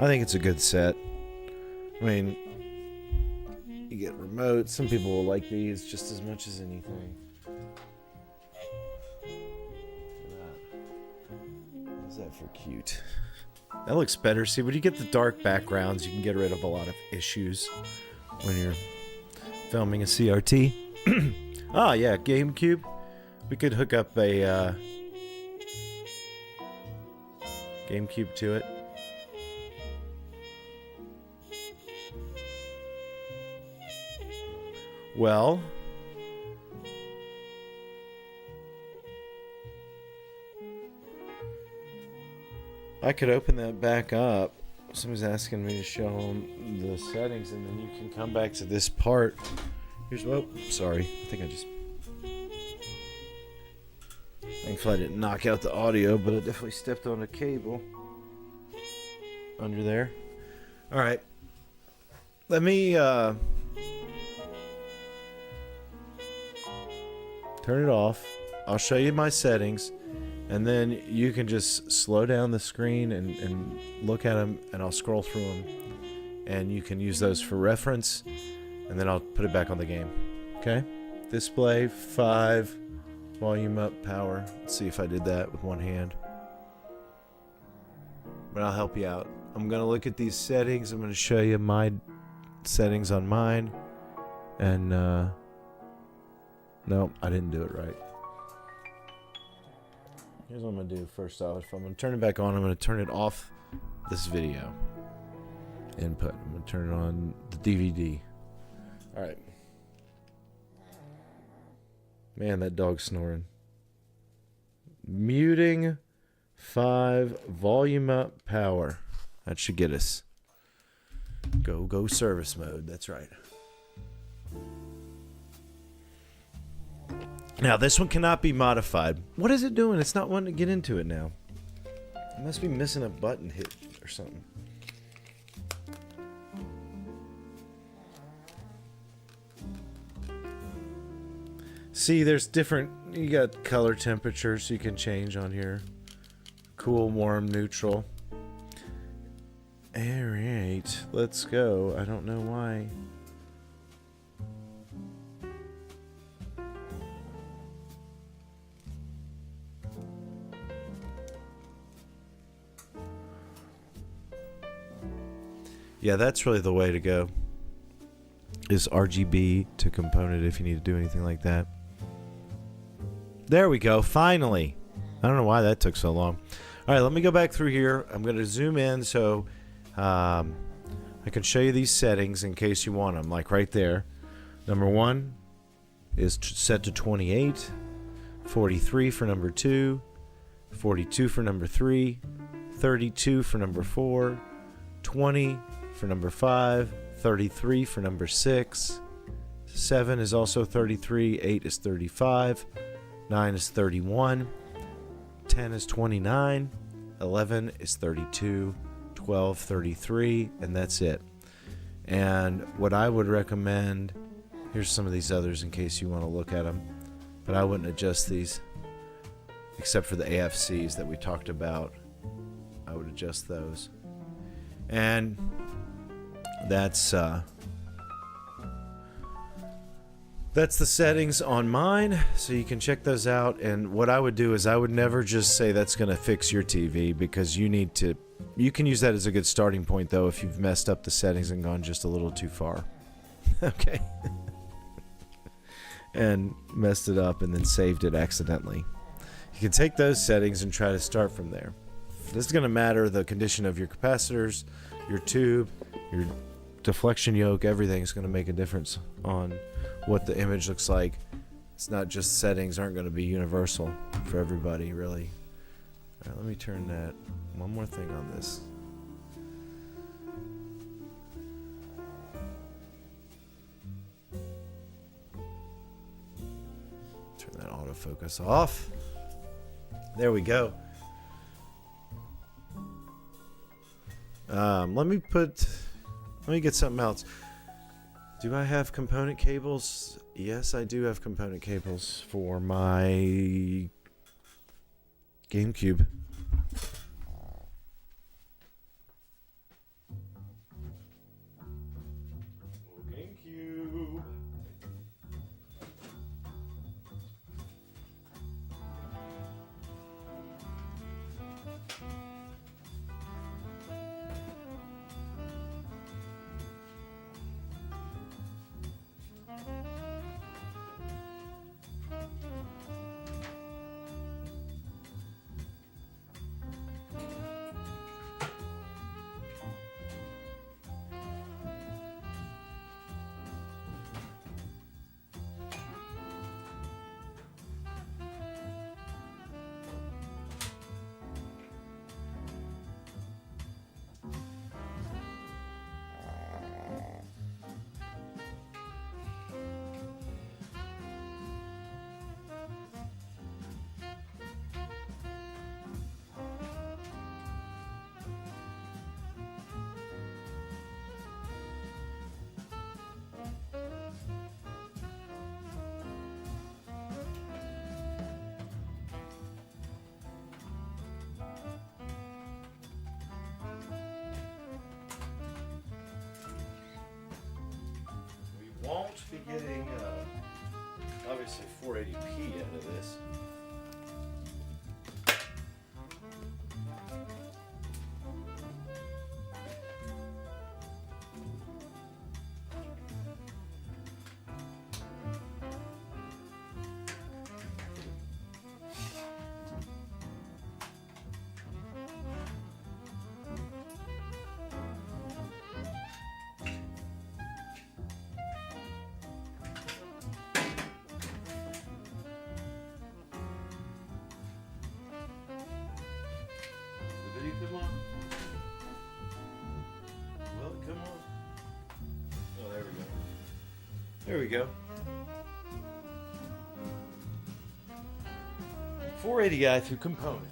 Speaker 1: I think it's a good set. I mean, you get remotes. Some people will like these just as much as anything. What is that for cute? That looks better. See, when you get the dark backgrounds, you can get rid of a lot of issues when you're filming a CRT. Ah, yeah, GameCube. We could hook up a GameCube to it. Well, I could open that back up. Somebody's asking me to show them the settings, and then you can come back to this part. Here's what. Sorry, I think I just. Thankfully, I didn't knock out the audio, but I definitely stepped on a cable under there. All right, let me turn it off. I'll show you my settings. And then you can just slow down the screen and look at them, and I'll scroll through them. And you can use those for reference, and then I'll put it back on the game. Okay? Display, 5, volume up, power. Let's see if I did that with one hand. But I'll help you out. I'm going to look at these settings. I'm going to show you my settings on mine. And, no, I didn't do it right. Here's what I'm going to do first off. If I'm going to turn it back on, I'm going to turn it off this video input. I'm going to turn it on the DVD. All right. Man, that dog's snoring. Muting 5, volume up, power. That should get us. Go service mode. That's right. Now, this one cannot be modified. What is it doing? It's not wanting to get into it now. It must be missing a button hit or something. See, there's different... You got color temperatures you can change on here. Cool, warm, neutral. Alright, let's go. I don't know why... Yeah, that's really the way to go. Is RGB to component if you need to do anything like that. There we go, finally. I don't know why that took so long. All right, let me go back through here. I'm going to zoom in so I can show you these settings in case you want them, like right there. Number 1 is set to 28, 43 for number 2, 42 for number 3, 32 for number 4, 20 for number 5, 33 for number 6, 7 is also 33, 8 is 35, 9 is 31, 10 is 29, 11 is 32, 1233, and that's it. And what I would recommend, here's some of these others in case you want to look at them, but I wouldn't adjust these except for the AFCs that we talked about. I would adjust those. And that's the settings on mine, so you can check those out. And what I would do is I would never just say that's going to fix your TV, because you can use that as a good starting point, though, if you've messed up the settings and gone just a little too far. Okay. And messed it up and then saved it accidentally. You can take those settings and try to start from there. This is going to matter the condition of your capacitors, your tube, your deflection yoke. Everything is going to make a difference on what the image looks like. It's not just settings aren't going to be universal for everybody, really. All right, let me turn that. One more thing on this. Turn that autofocus off. There we go. Let me get something else. Do I have component cables? Yes, I do have component cables for my GameCube. GameCube. Won't be getting obviously 480p out of this. Come on. Well, come on. Oh, there we go. There we go. 480 guy through component.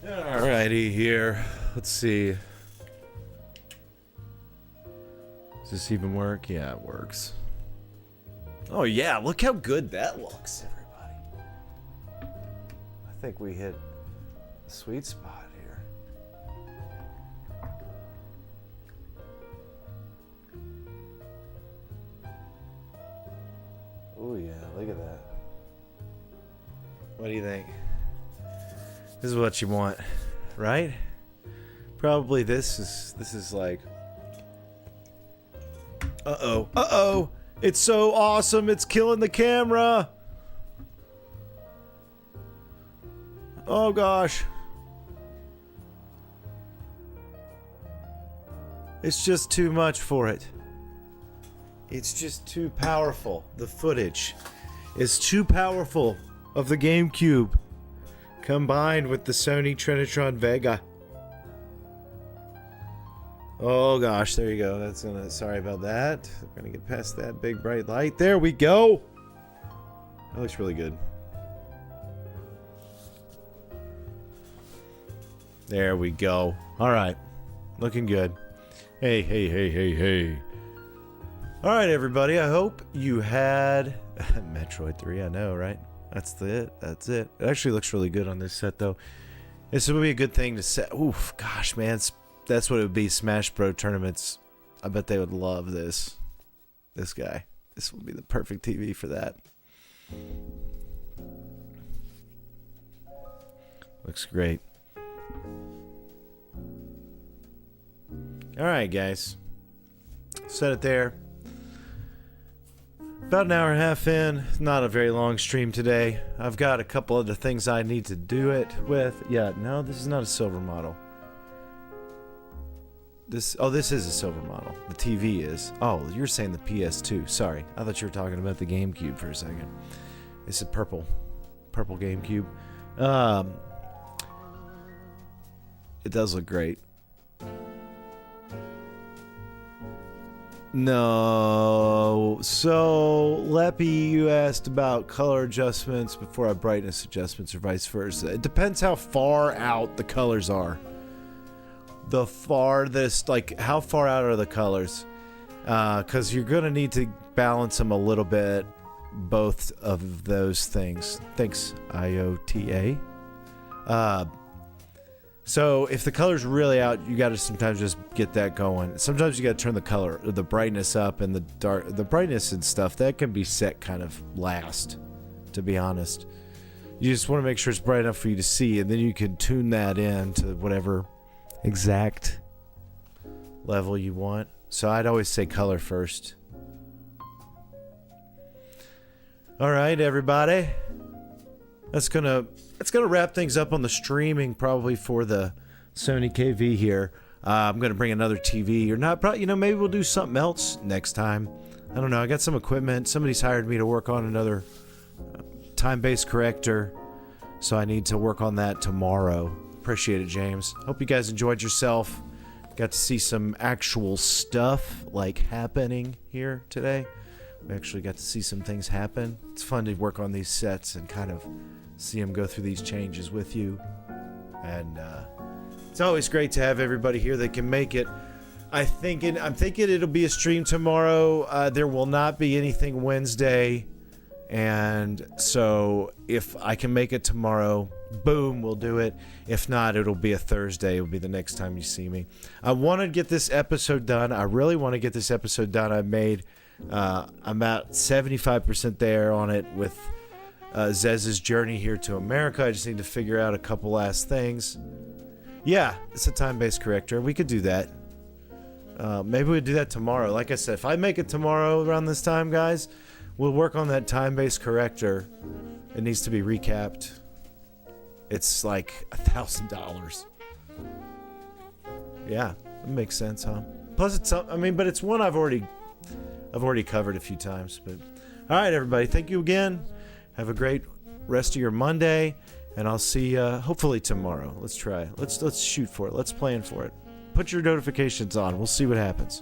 Speaker 1: Alrighty here. Let's see. Does this even work? Yeah, it works. Oh yeah, look how good that looks, everybody. I think we hit the sweet spot here. Oh yeah, look at that. What do you think? This is what you want, right? Probably this is like, uh-oh, it's so awesome, it's killing the camera. Oh gosh. It's just too much for it. It's just too powerful. The footage is too powerful of the GameCube combined with the Sony Trinitron Wega. Oh gosh, there you go. That's gonna, sorry about that. We're gonna get past that big bright light. There we go. That looks really good. There we go. All right, looking good. Hey. All right, everybody. I hope you had Metroid 3. I know, right? That's it. It actually looks really good on this set, though. This would be a good thing to set. Oof, gosh, man. That's what it would be. Smash Bros. Tournaments. I bet they would love this. This guy. This would be the perfect TV for that. Looks great. All right, guys. Set it there. About an hour and a half in. Not a very long stream today. I've got a couple other things I need to do it with. Yeah, no, this is not a silver model. This is a silver model. The TV is. Oh, you're saying the PS2. Sorry. I thought you were talking about the GameCube for a second. It's a purple GameCube. It does look great. No. So, Leppy, you asked about color adjustments before I brightness adjustments or vice versa. It depends how far out the colors are. The farthest, like, how far out are the colors? Because you're going to need to balance them a little bit, both of those things. Thanks, IOTA. So if the color's really out, you got to sometimes just get that going. Sometimes you got to turn the brightness up, and the brightness and stuff, that can be set kind of last, to be honest. You just want to make sure it's bright enough for you to see, and then you can tune that in to whatever exact level you want. So I'd always say color first. All right, everybody. That's gonna wrap things up on the streaming, probably, for the Sony KV here. I'm gonna bring another TV or not. Probably, maybe we'll do something else next time. I don't know. I got some equipment. Somebody's hired me to work on another time-based corrector, so I need to work on that tomorrow. Appreciate it, James. Hope you guys enjoyed yourself. Got to see some actual stuff like happening here today. We actually got to see some things happen. It's fun to work on these sets and kind of see them go through these changes with you. And it's always great to have everybody here that can make it. I'm thinking it'll be a stream tomorrow. There will not be anything Wednesday. And so if I can make it tomorrow, boom, we'll do it. If not, it'll be a Thursday. It'll be the next time you see me. I want to get this episode done. I really want to get this episode done. I'm about 75% there on it with Zez's journey here to America. I just need to figure out a couple last things. Yeah, it's a time-based corrector. We could do that. Maybe we'll do that tomorrow. Like I said, if I make it tomorrow around this time, guys, we'll work on that time-based corrector. It needs to be recapped. It's like $1,000. Yeah, it makes sense, huh? Plus, but it's one I've already covered a few times. But all right, everybody, thank you again. Have a great rest of your Monday, and I'll see you hopefully tomorrow. Let's try. Let's shoot for it. Let's plan for it. Put your notifications on. We'll see what happens.